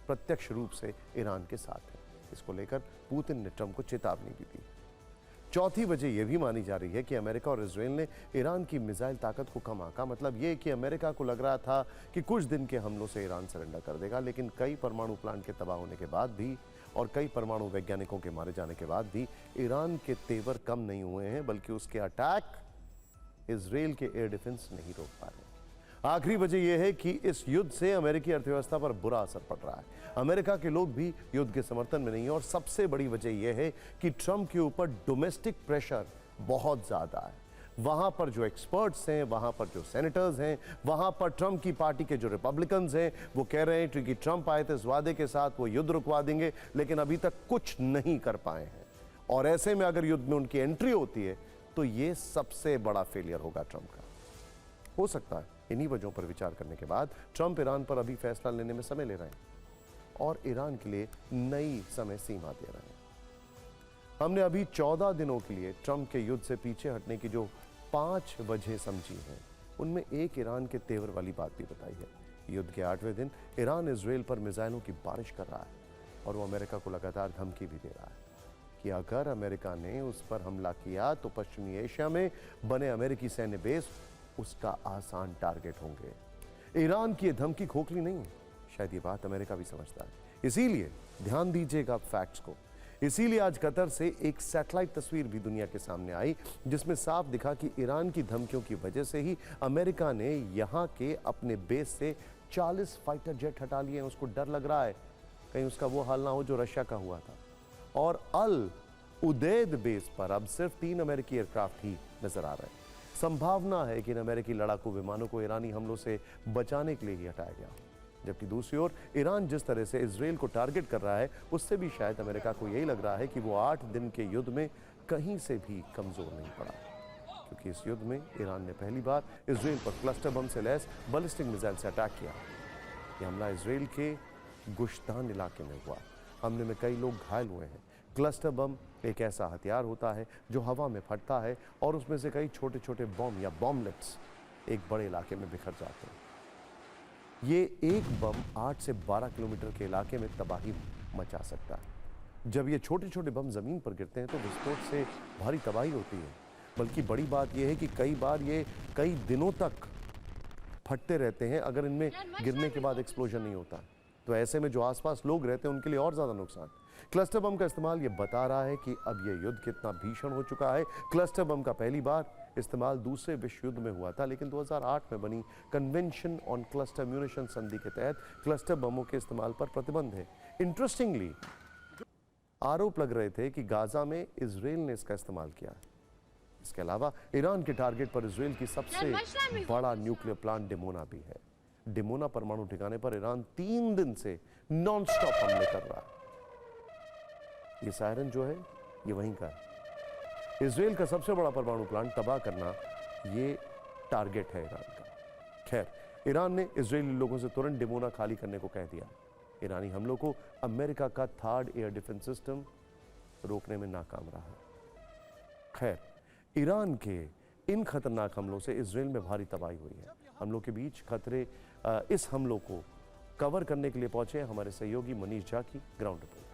प्रत्यक्ष रूप से ईरान के साथ है। इसको लेकर पुतिन ने ट्रंप को चेतावनी भी दी। चौथी वजह यह भी मानी जा रही है कि अमेरिका और इजराइल ने ईरान की मिसाइल ताकत को कम आंका। मतलब यह कि अमेरिका को लग रहा था कि कुछ दिन के हमलों से ईरान सरेंडर कर देगा, लेकिन कई परमाणु प्लांट के तबाह होने के बाद भी और कई परमाणु वैज्ञानिकों के मारे जाने के बाद भी ईरान के तेवर कम नहीं हुए हैं, बल्कि उसके अटैक इजराइल के एयर डिफेंस नहीं रोक पा रहे। आखिरी वजह यह है कि इस युद्ध से अमेरिकी अर्थव्यवस्था पर बुरा असर पड़ रहा है। अमेरिका के लोग भी युद्ध के समर्थन में नहीं है, और सबसे बड़ी वजह यह है कि ट्रंप के ऊपर डोमेस्टिक प्रेशर बहुत ज्यादा है। वहां पर जो एक्सपर्ट्स हैं, वहां पर जो सेनेटर्स हैं, वहां पर ट्रंप की पार्टी के जो रिपब्लिकन्स हैं, वो कह रहे हैं कि ट्रंप आए थे इस वादे के साथ वो युद्ध रुकवा देंगे, लेकिन अभी तक कुछ नहीं कर पाए हैं। और ऐसे में अगर युद्ध में उनकी एंट्री होती है तो ये सबसे बड़ा फेलियर होगा ट्रंप का। हो सकता है इन्हीं वजहों पर विचार करने के बाद ट्रंप ईरान पर अभी फैसला लेने में समय ले रहे हैं और ईरान के लिए नई समय सीमा दे रहे हैं। हमने अभी 14 दिनों के लिए ट्रंप के युद्ध से पीछे हटने की जो 5 वजह समझी हैं, उनमें एक ईरान के तेवर वाली बात भी बताई है। युद्ध के 8वें दिन ईरान इजराइल पर मिसाइलों की बारिश कर रहा है और वो अमेरिका को लगातार धमकी भी दे रहा है कि अगर अमेरिका ने उस पर हमला किया तो पश्चिमी एशिया में बने अमेरिकी सैन्य बेस उसका आसान टारगेट होंगे। ईरान की धमकी खोखली नहीं है, शायद ये बात अमेरिका भी समझता है। इसीलिए ध्यान दीजिएगा फैक्ट्स को। इसीलिए आज कतर से एक सैटेलाइट तस्वीर भी दुनिया के सामने आई, जिसमें साफ दिखा कि ईरान की धमकियों की वजह से ही अमेरिका ने यहां के अपने बेस से 40 फाइटर जेट हटा लिए हैं। उसको डर लग रहा है कहीं उसका वो हाल ना हो जो रशिया का हुआ था। और अल उदैद बेस पर अब सिर्फ 3 अमेरिकी एयरक्राफ्ट ही नजर आ रहे हैं। संभावना है कि इन अमेरिकी लड़ाकू विमानों को ईरानी हमलों से बचाने के लिए ही हटाया गया। जबकि दूसरी ओर ईरान जिस तरह से इजराइल को टारगेट कर रहा है, उससे भी शायद अमेरिका को यही लग रहा है कि वो 8 दिन के युद्ध में कहीं से भी कमजोर नहीं पड़ा, क्योंकि इस युद्ध में ईरान ने पहली बार इजराइल पर क्लस्टर बम से लैस बैलिस्टिक मिसाइल से अटैक किया। यह हमला इजराइल के गुश्तान इलाके में हुआ। हमले में कई लोग घायल हुए हैं। क्लस्टर बम एक ऐसा हथियार होता है जो हवा में फटता है और उसमें से कई छोटे छोटे बम या बॉम्बलेट्स एक बड़े इलाके में बिखर जाते हैं। ये एक बम 8 से 12 किलोमीटर के इलाके में तबाही मचा सकता है। जब ये छोटे छोटे बम जमीन पर गिरते हैं तो विस्फोट से भारी तबाही होती है। बल्कि बड़ी बात यह है कि कई बार ये कई दिनों तक फटते रहते हैं अगर इनमें गिरने के बाद एक्सप्लोजन नहीं होता। तो ऐसे में जो आसपास लोग रहते हैं उनके लिए और ज्यादा नुकसान। क्लस्टर बम का इस्तेमाल ये बता रहा है कि अब ये युद्ध कितना भीषण हो चुका है। क्लस्टर बम का पहली बार इस्तेमाल दूसरे विश्व युद्ध में हुआ था, लेकिन 2008 में बनी कन्वेंशन ऑन क्लस्टर म्यूनिशन संधि के तहत क्लस्टर बमों के इस्तेमाल पर प्रतिबंध है। इंटरेस्टिंगली आरोप लग रहे थे कि गाजा में इजराइल ने इसका इस्तेमाल किया। इसके अलावा ईरान के टारगेट पर इजराइल की सबसे बड़ा न्यूक्लियर प्लांट डिमोना भी है। डिमोना परमाणु ठिकाने पर ईरान 3 दिन से नॉनस्टॉप हमले कर रहा है। ये सायरन जो है ये वहीं का है। इजराइल का सबसे बड़ा परमाणु प्लांट तबाह करना ये टारगेट है ईरान का। खैर, ईरान ने इजरायली लोगों से तुरंत डिमोना खाली करने को कह दिया। ईरानी हमलों को अमेरिका का 3rd एयर डिफेंस सिस्टम रोकने में नाकाम रहा। खैर, ईरान के इन खतरनाक हमलों से इजराइल में भारी तबाही हुई है। हमलों के बीच खतरे इस हमलों को कवर करने के लिए पहुंचे हमारे सहयोगी मनीष झा की ग्राउंड रिपोर्ट।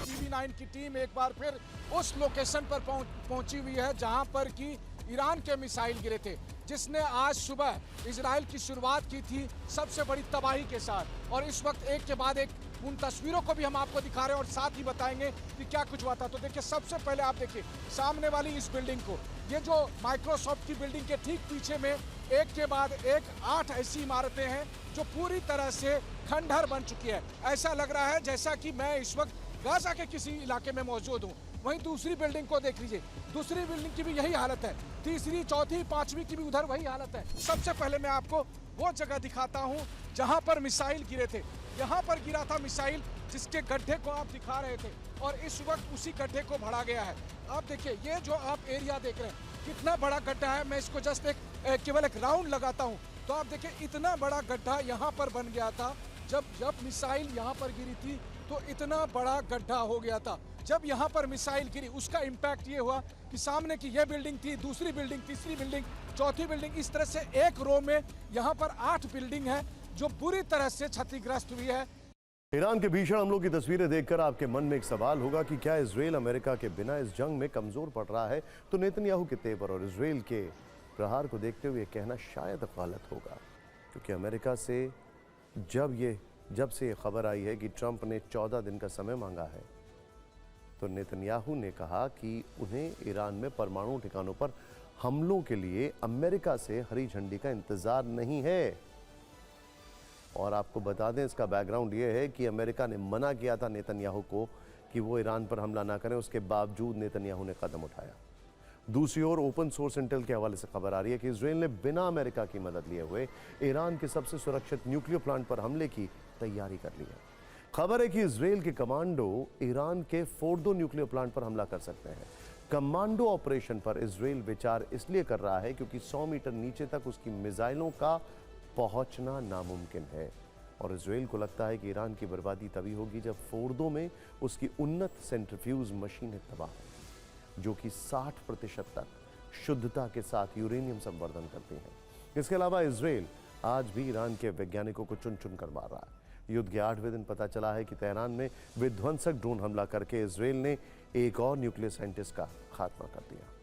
टीवी9 की टीम एक बार फिर उस लोकेशन पर पहुंची हुई है जहां पर कि ईरान के मिसाइल गिरे थे, जिसने आज सुबह इजराइल की शुरुआत की थी सबसे बड़ी तबाही के साथ। और इस वक्त एक के बाद एक उन तस्वीरों को भी हम आपको दिखा रहे हैं और साथ ही बताएंगे कि क्या कुछ हुआ था। तो देखिए, सबसे पहले आप देखिए सामने वाली इस बिल्डिंग को, ये जो माइक्रोसॉफ्ट की बिल्डिंग के ठीक पीछे में एक के बाद एक 8 ऐसी इमारतें हैं जो पूरी तरह से खंडहर बन चुकी है। ऐसा लग रहा है जैसा कि मैं इस वक्त गाजा के किसी इलाके में मौजूद हूँ। वहीं दूसरी बिल्डिंग को देख लीजिए, दूसरी बिल्डिंग की भी यही हालत है, तीसरी, चौथी, 5वीं की भी उधर वही हालत है। सबसे पहले मैं आपको वो जगह दिखाता हूँ जहाँ पर मिसाइल गिरे थे। यहाँ पर गिरा था मिसाइल, जिसके गड्ढे को आप दिखा रहे थे, और इस वक्त उसी गड्ढे को भरा गया है। आप देखिए, ये जो आप एरिया देख रहे हैं कितना बड़ा गड्ढा है। मैं इसको जस्ट केवल एक राउंड लगाता हूँ तो आप देखिए इतना बड़ा गड्ढा यहाँ पर बन गया था। जब मिसाइल यहाँ पर गिरी थी तो इतना बड़ा गड्ढा हो गया था। जब यहाँ पर मिसाइल गिरी उसका इम्पैक्ट ये हुआ कि सामने की ये बिल्डिंग थी, दूसरी बिल्डिंग, तीसरी बिल्डिंग, चौथी बिल्डिंग, इस तरह से एक रो में यहाँ पर 8 बिल्डिंग है जो बुरी तरह से क्षतिग्रस्त हुई है। ईरान के भीषण हमलों की तस्वीरें देखकर आपके मन में एक सवाल होगा कि क्या इजराइल अमेरिका के बिना इस जंग में कमजोर पड़ रहा है? तो नेतन्याहू के तेवर और इजराइल के प्रहार को देखते हुए कहना शायद गलत होगा, क्योंकि अमेरिका से जब से ये खबर आई है कि ट्रंप ने 14 दिन का समय मांगा है, तो नेतन्याहू ने कहा कि उन्हें ईरान में परमाणु ठिकानों पर हमलों के लिए अमेरिका से हरी झंडी का इंतजार नहीं है। और आपको बता दें, इसका बैकग्राउंड ये है कि अमेरिका ने मना किया था नेतन्याहू को कि वो ईरान पर हमला ना करें, उसके बावजूद नेतन्याहू ने कदम उठाया। दूसरी ओर ओपन सोर्स इंटेल के हवाले से खबर आ रही है कि इजराइल ने बिना अमेरिका की मदद लिए हुए ईरान के सबसे सुरक्षित न्यूक्लियर प्लांट पर हमले की तैयारी कर ली है। खबर है कि इजराइल के कमांडो ईरान के फोर्डो न्यूक्लियर प्लांट पर हमला कर सकते हैं। कमांडो ऑपरेशन पर इजराइल विचार इसलिए कर रहा है क्योंकि 100 मीटर नीचे तक उसकी मिसाइलों का पहुंचना नामुमकिन है, और इजराइल को लगता है कि ईरान की बर्बादी तभी होगी जब फोर्डो में उसकी उन्नत सेंट्रीफ्यूज मशीनें तबाह हों, जो कि 60% तक शुद्धता के साथ यूरेनियम संवर्धन करती हैं। इसके अलावा इजराइल आज भी ईरान के वैज्ञानिकों को चुन चुन कर मार रहा है। युद्ध के 8वें दिन पता चला है कि तेहरान में विध्वंसक ड्रोन हमला करके इजराइल ने एक और न्यूक्लियर साइंटिस्ट का खात्मा कर दिया।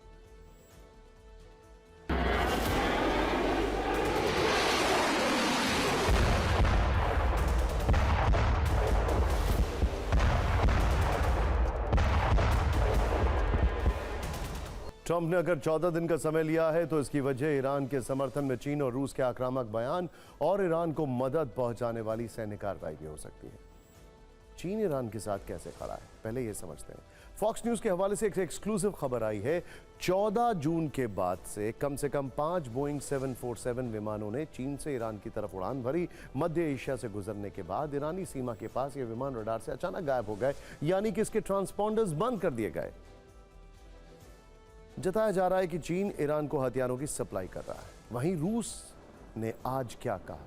ट्रंप ने अगर 14 दिन का समय लिया है तो इसकी वजह ईरान के समर्थन में चीन और रूस के आक्रामक बयान और ईरान को मदद पहुंचाने वाली सैन्य कार्रवाई भी हो सकती है। चीन ईरान के साथ कैसे खड़ा है, पहले ये समझते हैं। फॉक्स न्यूज के हवाले से एक एक्सक्लूसिव खबर आई है। 14 जून के बाद से कम 5 बोइंग 747 विमानों ने चीन से ईरान की तरफ उड़ान भरी। मध्य एशिया से गुजरने के बाद ईरानी सीमा के पास ये विमान रडार से अचानक गायब हो गए, यानी कि इसके ट्रांसपॉन्डर्स बंद कर दिए गए। जताया जा रहा है कि चीन ईरान को हथियारों की सप्लाई कर रहा है। वहीं रूस ने आज क्या कहा,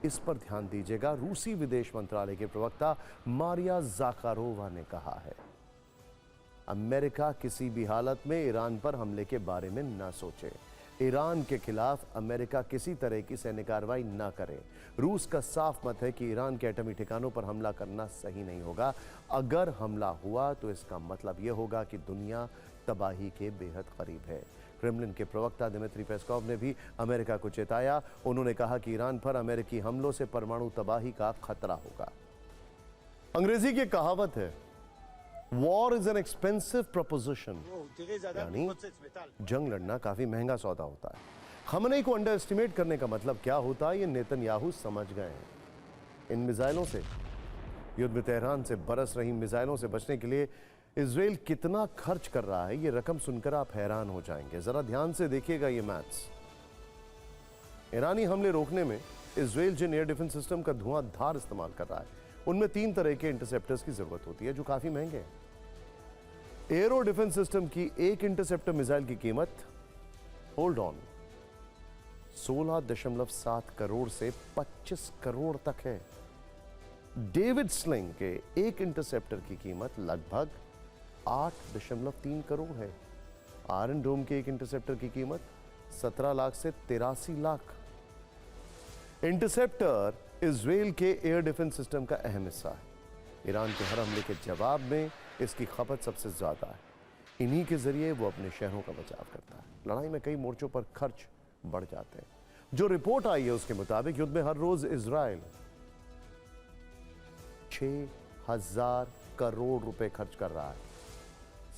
इस पर ध्यान दीजिएगा। रूसी विदेश मंत्रालय के प्रवक्ता मारिया ज़ाखारोवा ने कहा है, अमेरिका किसी भी हालत में ईरान पर हमले के बारे में न सोचे। ईरान के खिलाफ अमेरिका किसी तरह की सैन्य कार्रवाई न करे। रूस का साफ मत है कि ईरान के एटमी ठिकानों पर हमला करना सही नहीं होगा। अगर हमला हुआ तो इसका मतलब यह होगा कि दुनिया तबाही के बेहद करीब है। क्रेमलिन के प्रवक्ता दिमित्री पेस्कोव ने भी अमेरिका को चेताया। उन्होंने कहा कि ईरान पर अमेरिकी हमलों से परमाणु तबाही का खतरा होगा। अंग्रेजी की कहावत है, war is an expensive preposition, यानी जंग लड़ना काफी महंगा सौदा होता है। खमनेई को अंडर एस्टिमेट करने का मतलब क्या होता है, ये नेतन्याहू समझ गए हैं। इन मिसाइलों से, युद्ध में तेहरान से बरस रही मिसाइलों से बचने के लिए इजराइल कितना खर्च कर रहा है, ये रकम सुनकर आप हैरान हो जाएंगे। जरा ध्यान से देखिएगा ये मैथ्स। ईरानी हमले रोकने में इजराइल जिन एयर डिफेंस सिस्टम का धुआंधार इस्तेमाल कर रहा है, उनमें 3 तरह के इंटरसेप्टर्स की जरूरत होती है जो काफी महंगे हैं। एरो डिफेंस सिस्टम की एक इंटरसेप्टर मिसाइल की कीमत, होल्ड ऑन, 16.7 करोड़ से 25 करोड़ तक है। डेविड स्लिंग के एक इंटरसेप्टर की कीमत लगभग 8.3 करोड़ है। आयरन डोम के एक इंटरसेप्टर की कीमत 17 लाख से 83 लाख। इंटरसेप्टर इजराइल के एयर डिफेंस सिस्टम का अहम हिस्सा है। ईरान के हर हमले के जवाब में इसकी खपत सबसे ज्यादा है। इन्हीं के जरिए वो अपने शहरों का बचाव करता है। लड़ाई में कई मोर्चों पर खर्च बढ़ जाते हैं। जो रिपोर्ट आई है उसके मुताबिक युद्ध में हर रोज इजराइल 6,000 करोड़ रुपए खर्च कर रहा है।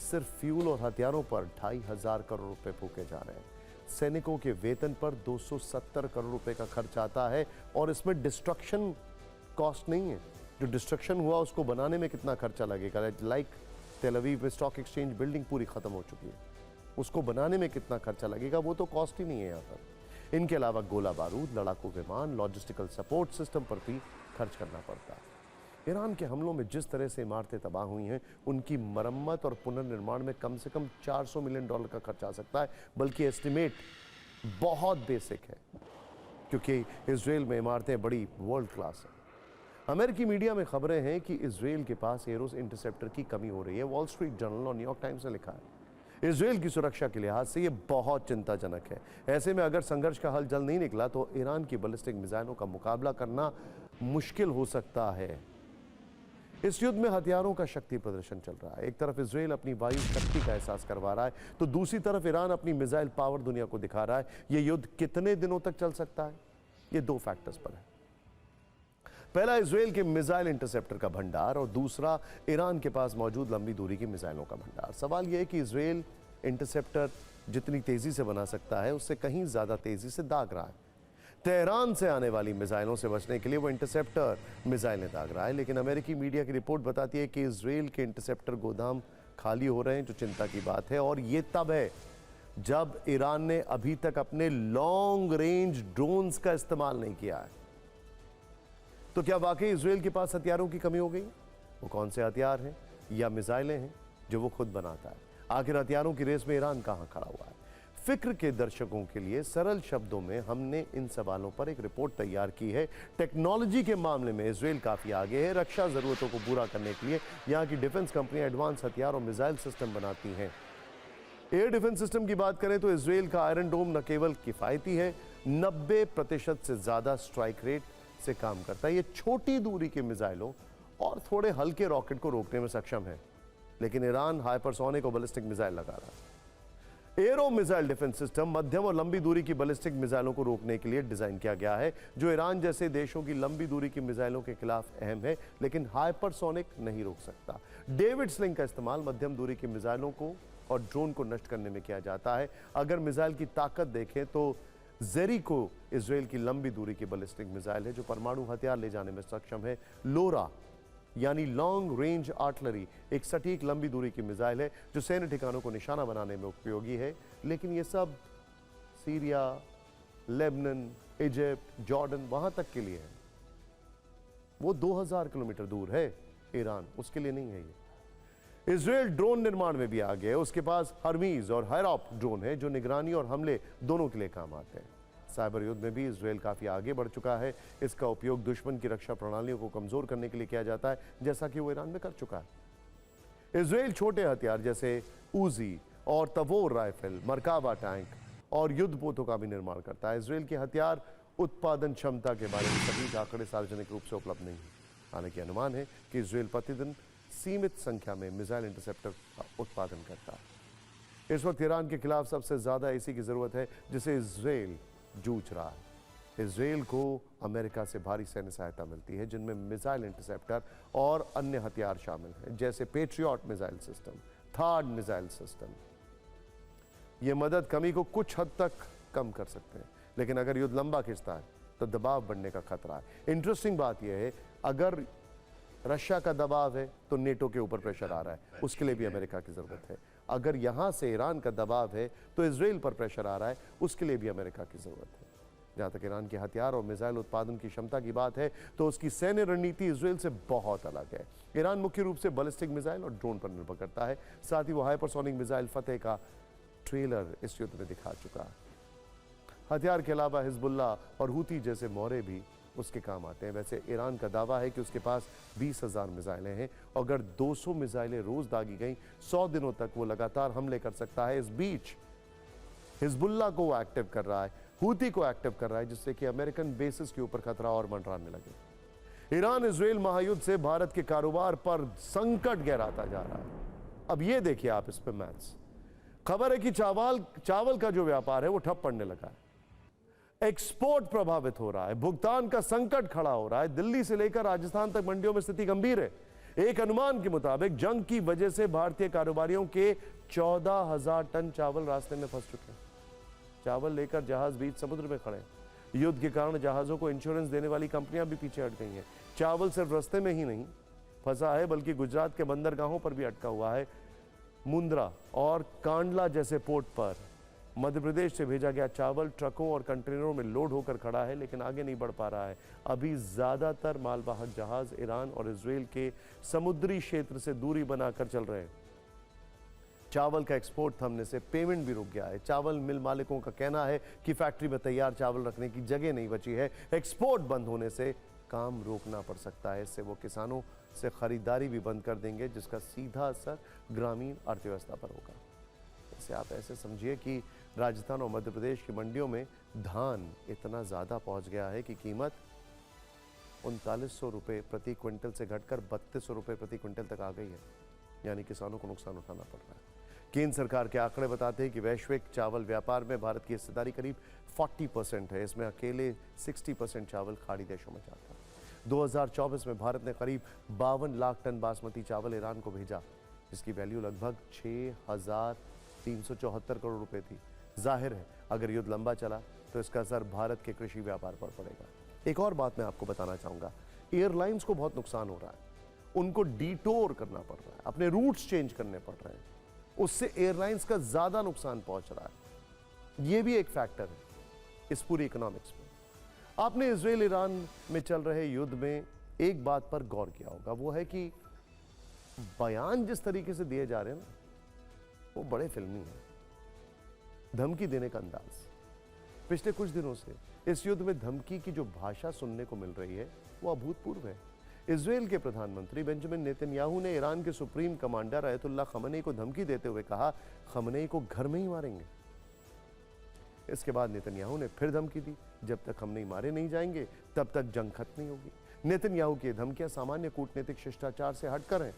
सिर्फ फ्यूल और हथियारों पर 2,500 करोड़ रुपए फूके जा रहे हैं। सैनिकों के वेतन पर 270 करोड़ रुपए का खर्च आता है और इसमें डिस्ट्रक्शन कॉस्ट नहीं है। जो डिस्ट्रक्शन हुआ उसको बनाने में कितना खर्चा लगेगा, लाइक तेल अवीव में स्टॉक एक्सचेंज बिल्डिंग पूरी खत्म हो चुकी है, उसको बनाने में कितना खर्चा लगेगा वो तो कॉस्ट ही नहीं है यहाँ पर। इनके अलावा गोला बारूद, लड़ाकू विमान, लॉजिस्टिकल सपोर्ट सिस्टम पर भी खर्च करना पड़ता है। ईरान के हमलों में जिस तरह से इमारतें तबाह हुई हैं, उनकी मरम्मत और पुनर्निर्माण में कम से कम $400 मिलियन का खर्च आ सकता है। बल्कि एस्टिमेट बहुत बेसिक है, क्योंकि इजराइल में इमारतें बड़ी वर्ल्ड क्लास हैं। अमेरिकी मीडिया में खबरें हैं कि इजराइल के पास एरोस इंटरसेप्टर की कमी हो रही है। वॉल स्ट्रीट जर्नल और न्यूयॉर्क टाइम्स ने लिखा है, इजराइल की सुरक्षा के लिहाज से ये बहुत चिंताजनक है। ऐसे में अगर संघर्ष का हल जल्द नहीं निकला तो ईरान की बैलिस्टिक मिसाइलों का मुकाबला करना मुश्किल हो सकता है। इस युद्ध में हथियारों का शक्ति प्रदर्शन चल रहा है। एक तरफ इजराइल अपनी वायु शक्ति का एहसास करवा रहा है, तो दूसरी तरफ ईरान अपनी मिसाइल पावर दुनिया को दिखा रहा है। यह युद्ध कितने दिनों तक चल सकता है, ये 2 फैक्टर्स पर है। पहला, इजराइल के मिसाइल इंटरसेप्टर का भंडार, और दूसरा, ईरान के पास मौजूद लंबी दूरी की मिसाइलों का भंडार। सवाल यह है कि इजराइल इंटरसेप्टर जितनी तेजी से बना सकता है, उससे कहीं ज्यादा तेजी से दाग रहा है। तेहरान से आने वाली मिसाइलों से बचने के लिए वो इंटरसेप्टर मिसाइलें दाग रहा है। लेकिन अमेरिकी मीडिया की रिपोर्ट बताती है कि इजराइल के इंटरसेप्टर गोदाम खाली हो रहे हैं, जो चिंता की बात है। और ये तब है जब ईरान ने अभी तक अपने लॉन्ग रेंज ड्रोन्स का इस्तेमाल नहीं किया है। तो क्या वाकई इजराइल के पास हथियारों की कमी हो गई? वो कौन से हथियार हैं या मिसाइलें हैं जो वो खुद बनाता है? आखिर हथियारों की रेस में ईरान कहां खड़ा हुआ है? फिक्र के दर्शकों के लिए सरल शब्दों में हमने इन सवालों पर एक रिपोर्ट तैयार की है। टेक्नोलॉजी के मामले में इजराइल काफी आगे है। रक्षा जरूरतों को पूरा करने के लिए यहाँ की डिफेंस कंपनियां एडवांस हथियार और मिसाइल सिस्टम बनाती हैं। एयर डिफेंस सिस्टम की बात करें तो इजराइल का आयरन डोम न केवल किफायती है, 90% से ज्यादा स्ट्राइक रेट से काम करता है। ये छोटी दूरी के मिसाइलों और थोड़े हल्के रॉकेट को रोकने में सक्षम है। लेकिन ईरान हाइपरसोनिक और बैलिस्टिक मिसाइल लगा रहा है। एरो मिसाइल डिफेंस सिस्टम मध्यम और लंबी दूरी की बैलिस्टिक मिसाइलों को रोकने के लिए डिजाइन किया गया है, जो ईरान जैसे देशों की लंबी दूरी की मिसाइलों के खिलाफ अहम है, लेकिन हाइपरसोनिक नहीं रोक सकता। डेविड स्लिंग का इस्तेमाल मध्यम दूरी की मिसाइलों को और ड्रोन को नष्ट करने में किया जाता है। अगर मिसाइल की ताकत देखें तो जेरिको इजराइल की लंबी दूरी की बैलिस्टिक मिसाइल है जो परमाणु हथियार ले जाने में सक्षम है। लोरा यानी लॉन्ग रेंज आर्टिलरी, एक सटीक लंबी दूरी की मिसाइल है जो सैन्य ठिकानों को निशाना बनाने में उपयोगी है। लेकिन ये सब सीरिया, लेबनान, इजिप्ट, जॉर्डन वहां तक के लिए है। वो 2000 किलोमीटर दूर है ईरान, उसके लिए नहीं है ये। इजराइल ड्रोन निर्माण में भी आगे है। उसके पास हर्मीज और हैरॉप ड्रोन है जो निगरानी और हमले दोनों के लिए काम आते हैं। साइबर युद्ध में भी इजराइल काफी आगे बढ़ चुका है। इसका उपयोग दुश्मन की रक्षा प्रणालियों को कमजोर करने के लिए किया जाता है, जैसा कि वो ईरान में कर चुका है। इजराइल छोटे हथियार जैसे उजी और तवोर राइफल, मरकाबा टैंक और युद्धपोतों का भी निर्माण करता है। इजराइल की हथियार उत्पादन क्षमता के बारे में सभी आंकड़े सार्वजनिक रूप से उपलब्ध नहीं है। हालांकि अनुमान है कि इजराइल प्रतिदिन सीमित संख्या में मिसाइल इंटरसेप्टर का उत्पादन करता है। इस वक्त ईरान के खिलाफ सबसे ज्यादा इसी की जरूरत है जिसे इजराइल जूझ रहा है। इजराइल को अमेरिका से भारी सैन्य सहायता मिलती है, जिनमें मिसाइल इंटरसेप्टर और अन्य हथियार शामिल हैं, जैसे patriot missile system, third missile system. यह मदद कमी को कुछ हद तक कम कर सकते हैं, लेकिन अगर युद्ध लंबा खिंचता है तो दबाव बढ़ने का खतरा है। इंटरेस्टिंग बात यह है, अगर रशिया का दबाव है तो नेटो के ऊपर प्रेशर आ रहा है, उसके लिए भी अमेरिका की जरूरत है। अगर यहां से ईरान का दबाव है तो इजराइल पर प्रेशर आ रहा है, उसके लिए भी अमेरिका की जरूरत है। जहां तक ईरान के हथियार और मिसाइल उत्पादन की क्षमता की बात है तो उसकी सैन्य रणनीति इजराइल से बहुत अलग है। ईरान मुख्य रूप से बैलिस्टिक मिसाइल और ड्रोन पर निर्भर करता है। साथ ही वो हाइपरसोनिक मिसाइल फतेह का ट्रेलर इस युद्ध में दिखा चुका है। हथियार के अलावा हिजबुल्ला और हूती जैसे मोहरे भी उसके काम आते हैं। वैसे ईरान का दावा है कि उसके पास 20,000 मिसाइलें हैं और अगर 200 मिसाइलें रोज दागी गई 100 दिनों तक वो लगातार हमले कर सकता है। इस बीच हिजबुल्ला को वो एक्टिव कर रहा है, हूती को एक्टिव कर रहा है, जिससे कि अमेरिकन बेसिस के ऊपर खतरा और मंडराने लगे। ईरान इजराइल महायुद्ध से भारत के कारोबार पर संकट गहराता जा रहा है। अब ये देखिए आप इस पे मैथ्स। खबर है कि चावल का जो व्यापार है वो ठप पड़ने लगा है। एक्सपोर्ट प्रभावित हो रहा है, भुगतान का संकट खड़ा हो रहा है। दिल्ली से लेकर राजस्थान तक मंडियों में स्थिति गंभीर है। एक अनुमान के मुताबिक जंग की वजह से भारतीय कारोबारियों के 14,000 टन चावल रास्ते में फंस चुके हैं। चावल लेकर जहाज बीच समुद्र में खड़े हैं। युद्ध के कारण जहाजों को इंश्योरेंस देने वाली कंपनियां भी पीछे हट गई हैं। चावल सिर्फ रास्ते में ही नहीं फंसा है, बल्कि गुजरात के बंदरगाहों पर भी अटका हुआ है। मुंद्रा और कांडला जैसे पोर्ट पर मध्य प्रदेश से भेजा गया चावल ट्रकों और कंटेनरों में लोड होकर खड़ा है, लेकिन आगे नहीं बढ़ पा रहा है। अभी ज्यादातर मालवाहक जहाज ईरान और इजराइल के समुद्री क्षेत्र से दूरी बनाकर चल रहे हैं। चावल का एक्सपोर्ट थमने से पेमेंट भी रुक गया है। चावल मिल मालिकों का कहना है कि फैक्ट्री में तैयार चावल रखने की जगह नहीं बची है। एक्सपोर्ट बंद होने से काम रोकना पड़ सकता है। इससे वो किसानों से खरीदारी भी बंद कर देंगे, जिसका सीधा असर ग्रामीण अर्थव्यवस्था पर होगा। इसे आप ऐसे समझिए कि राजस्थान और मध्य प्रदेश की मंडियों में धान इतना ज़्यादा पहुंच गया है कि कीमत 3900 रुपये प्रति क्विंटल से घटकर 3200 रुपये प्रति क्विंटल तक आ गई है। यानी किसानों को नुकसान उठाना पड़ रहा है। केंद्र सरकार के आंकड़े बताते हैं कि वैश्विक चावल व्यापार में भारत की हिस्सेदारी करीब 40% है। इसमें अकेले 60% चावल खाड़ी देशों में जाता है। 2024 में भारत ने करीब 52 लाख टन बासमती चावल ईरान को भेजा, जिसकी वैल्यू लगभग 6,374 करोड़ रुपए थी। जाहिर है अगर युद्ध लंबा चला तो इसका असर भारत के कृषि व्यापार पर पड़ेगा। एक और बात मैं आपको बताना चाहूंगा, एयरलाइंस को बहुत नुकसान हो रहा है। उनको डिटोर करना पड़ रहा है, अपने रूट्स चेंज करने पड़ रहे हैं। उससे एयरलाइंस का ज्यादा नुकसान पहुंच रहा है। यह भी एक फैक्टर है इस पूरी इकोनॉमिक्स में। आपने इजराइल ईरान में चल रहे युद्ध में एक बात पर गौर किया होगा, वो है कि बयान जिस तरीके से दिए जा रहे हैं ना, वो बड़े फिल्मी हैं। धमकी देने का अंदाज। पिछले कुछ दिनों से इस युद्ध में धमकी की जो भाषा सुनने को मिल रही है वो अभूतपूर्व है। इजराइल के प्रधानमंत्री बेंजामिन नेतन्याहू ने ईरान के सुप्रीम कमांडर अयतुल्लाह खमेनी को धमकी देते हुए कहा, खमेनी को घर में ही मारेंगे। इसके बाद नेतन्याहू ने फिर धमकी दी, जब तक खमेनी मारे नहीं जाएंगे तब तक जंग खत्म नहीं होगी। नेतन्याहू की धमकियां सामान्य कूटनीतिक शिष्टाचार से हटकर हैं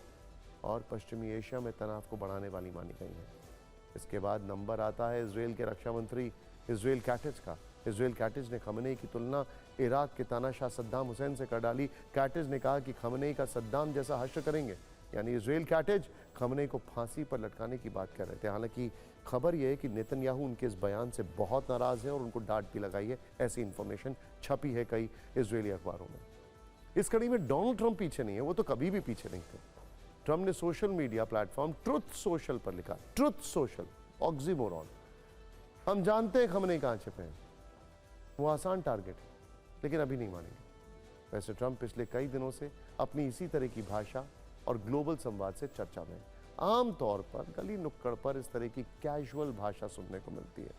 और पश्चिमी एशिया में तनाव को बढ़ाने वाली मानी गई हैं। इसके बाद नंबर आता है इजराइल के रक्षा मंत्री इजराइल कैटिज का। इजराइल कैटिज ने खमेनी की तुलना इराक के तानाशाह सद्दाम हुसैन से कर डाली। कैटिज ने कहा कि खमेनी का सद्दाम जैसा हश्र करेंगे। यानी इजराइल कैटिज खमेनी को फांसी पर लटकाने की बात कर रहे थे। हालांकि खबर यह है कि नेतन्याहू उनके इस बयान से बहुत नाराज हैं और उनको डांट भी लगाई है। ऐसी इंफॉर्मेशन छपी है कई इजरायली अखबारों में। इस कड़ी में डोनाल्ड ट्रंप पीछे नहीं है, वो तो कभी भी पीछे नहीं थे। ट्रंप ने social media platform truth social पर लिखा, ट्रुथ सोशल, ऑक्सीमोरॉन। हम जानते हैं खमने कहां छिपे हैं, वो आसान टारगेट है, लेकिन अभी नहीं मानेंगे। वैसे ट्रंप पिछले कई दिनों से अपनी इसी तरह की भाषा और ग्लोबल संवाद से चर्चा में है। आमतौर पर गली नुक्कड़ पर इस तरह की कैजुअल भाषा सुनने को मिलती है,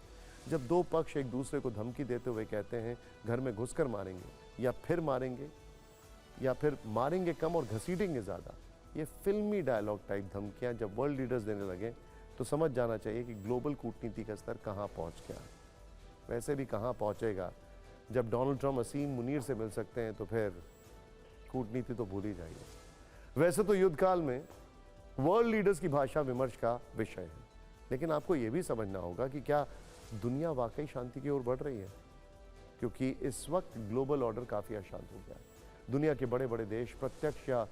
जब दो पक्ष एक दूसरे को धमकी देते हुए कहते हैं घर में घुसकर मारेंगे या फिर मारेंगे कम और घसीटेंगे ज़्यादा। ये फिल्मी डायलॉग टाइप धमकियां जब वर्ल्ड लीडर्स देने लगे तो समझ जाना चाहिए कि ग्लोबल कूटनीति का स्तर कहां पहुंच गया है। वैसे भी कहां पहुंचेगा, जब डोनाल्ड ट्रंप असीम मुनीर से मिल सकते हैं तो फिर कूटनीति तो भूल ही जाइए। वैसे तो युद्ध काल में वर्ल्ड लीडर्स की भाषा विमर्श का विषय है, लेकिन आपको यह भी समझना होगा कि क्या दुनिया वाकई शांति की ओर बढ़ रही है, क्योंकि इस वक्त ग्लोबल ऑर्डर काफी अशांत हो गया है। दुनिया के बड़े बड़े देश प्रत्यक्ष या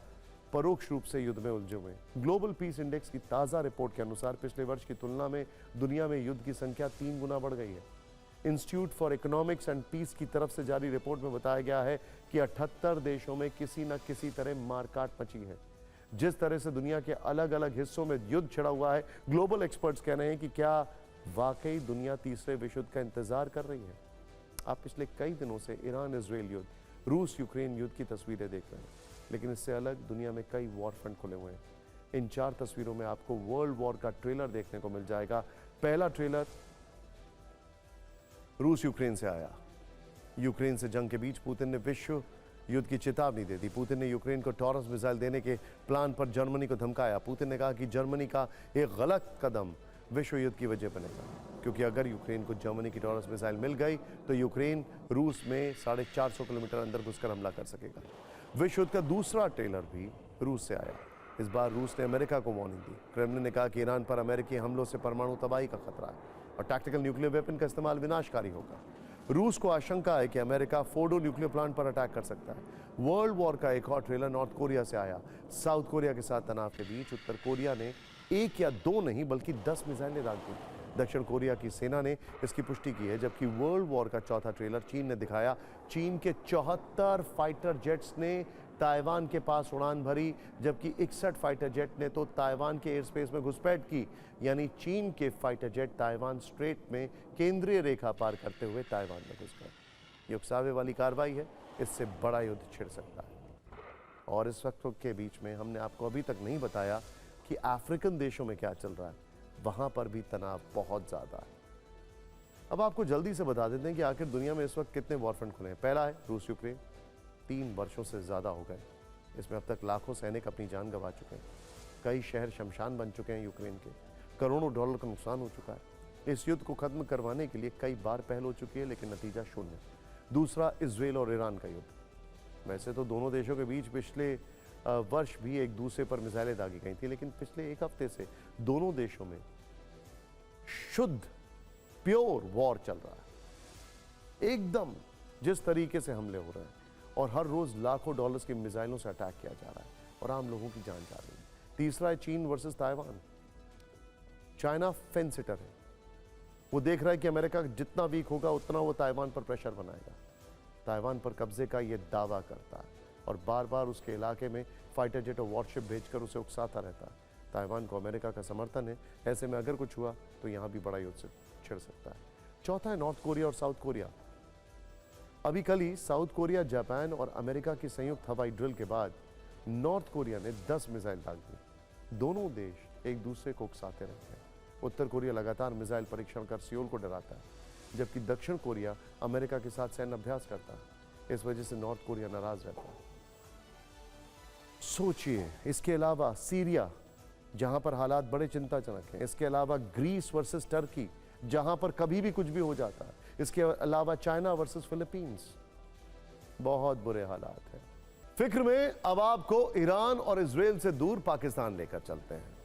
परोक्ष रूप से युद्ध में उलझे हुए हैं। ग्लोबल पीस इंडेक्स की ताज़ा रिपोर्ट के अनुसार पिछले वर्ष की तुलना में दुनिया में युद्ध की संख्या 3 गुना बढ़ गई है। Institute for Economics and Peace की तरफ से जारी रिपोर्ट में बताया गया है कि 78 देशों में किसी न किसी तरह मारकाट मची है। जिस तरह से दुनिया के अलग अलग हिस्सों में युद्ध छिड़ा हुआ है, ग्लोबल एक्सपर्ट्स कह रहे हैं कि क्या वाकई दुनिया तीसरे विश्व युद्ध का इंतजार कर रही है। आप पिछले कई दिनों से ईरान इजराइल युद्ध, रूस यूक्रेन युद्ध की तस्वीरें देख रहे हैं, लेकिन इससे अलग दुनिया में कई वॉर फ्रंट खुले हुए हैं। इन 4 तस्वीरों में आपको वर्ल्ड वॉर का ट्रेलर देखने को मिल जाएगा। पहला ट्रेलर रूस यूक्रेन से आया। यूक्रेन से जंग के बीच पुतिन ने विश्व युद्ध की चेतावनी दे दी। पुतिन ने यूक्रेन को टॉरस मिसाइल देने के प्लान पर जर्मनी को धमकाया। पुतिन ने कहा कि जर्मनी का एक गलत कदम विश्व युद्ध की वजह बनेगा, क्योंकि अगर यूक्रेन को जर्मनी की टॉरस मिसाइल मिल गई तो यूक्रेन रूस में 450 किलोमीटर अंदर घुसकर हमला कर सकेगा। विश्व युद्ध का दूसरा ट्रेलर भी रूस से आया। इस बार रूस ने अमेरिका को वार्निंग दी। क्रेमलिन ने कहा कि ईरान पर अमेरिकी हमलों से परमाणु तबाही का खतरा है और टैक्टिकल न्यूक्लियर वेपन का इस्तेमाल विनाशकारी होगा। रूस को आशंका है कि अमेरिका फोर्डो न्यूक्लियर प्लांट पर अटैक कर सकता है। वर्ल्ड वॉर का एक और ट्रेलर नॉर्थ कोरिया से आया। साउथ कोरिया के साथ तनाव के बीच उत्तर कोरिया ने 1 या 2 नहीं बल्कि 10 मिसाइलें दाग दी। दक्षिण कोरिया की सेना ने इसकी पुष्टि की है। जबकि वर्ल्ड वॉर का चौथा ट्रेलर चीन ने दिखाया। चीन के 74 फाइटर जेट्स ने ताइवान के पास उड़ान भरी, जबकि 61 फाइटर जेट ने तो ताइवान के एयर स्पेस में घुसपैठ की। यानी चीन के फाइटर जेट ताइवान स्ट्रेट में केंद्रीय रेखा पार करते हुए ताइवान में घुस गए। ये उकसावे वाली कार्रवाई है, इससे बड़ा युद्ध छिड़ सकता है। और इस वक्त के बीच में हमने आपको अभी तक नहीं बताया कि अफ्रीकन देशों में क्या चल रहा है। वहां पर भी तनाव बहुत ज्यादा है। अब आपको जल्दी से बता देते हैं कि आखिर दुनिया में इस वक्त कितने वॉरफ्रंट खुले हैं। पहला है रूस यूक्रेन, 3 वर्षों से ज्यादा हो गए। इसमें अब तक लाखों सैनिक अपनी जान गंवा चुके हैं। कई शहर शमशान बन चुके हैं यूक्रेन के। करोड़ों डॉलर का नुकसान हो चुका है। इस युद्ध को खत्म करवाने के लिए कई बार पहल हो चुकी है, लेकिन नतीजा शून्य। दूसरा इजराइल और ईरान का युद्ध। वैसे तो दोनों देशों के बीच पिछले वर्ष भी एक दूसरे पर मिसाइलें दागी गई थी, लेकिन पिछले 1 हफ्ते से दोनों देशों में शुद्ध प्योर वॉर चल रहा है। एकदम जिस तरीके से हमले हो रहे हैं और हर रोज लाखों डॉलर्स की मिसाइलों से अटैक किया जा रहा है और आम लोगों की जान जा रही है। तीसरा है चीन versus Taiwan. China fence sitter है। वो देख रहा है कि अमेरिका जितना वीक होगा उतना वो ताइवान पर प्रेशर बनाएगा। ताइवान पर कब्जे का ये दावा करता है और बार बार उसके इलाके में फाइटर जेट और वॉरशिप भेजकर उसे उकसाता रहता है। ताइवान को अमेरिका का समर्थन है। ऐसे में अगर कुछ हुआ तो यहाँ भी बड़ा युद्ध से छिड़ सकता है। चौथा है नॉर्थ कोरिया और साउथ कोरिया। अभी कल ही साउथ कोरिया, जापान और अमेरिका की संयुक्त हवाई ड्रिल के बाद नॉर्थ कोरिया ने 10 मिसाइल दाग दी। दोनों देश एक दूसरे को उकसाते रहते हैं। उत्तर कोरिया लगातार मिसाइल परीक्षण कर सियोल को डराता है, जबकि दक्षिण कोरिया अमेरिका के साथ सैन्य अभ्यास करता है। इस वजह से नॉर्थ कोरिया नाराज रहता है। सोचिए, इसके अलावा सीरिया, जहां पर हालात बड़े चिंताजनक हैं। इसके अलावा ग्रीस वर्सेस टर्की, जहां पर कभी भी कुछ भी हो जाता है। इसके अलावा चाइना वर्सेस फिलीपींस, बहुत बुरे हालात हैं। फिक्र में अब आपको ईरान और इजराइल से दूर पाकिस्तान लेकर चलते हैं।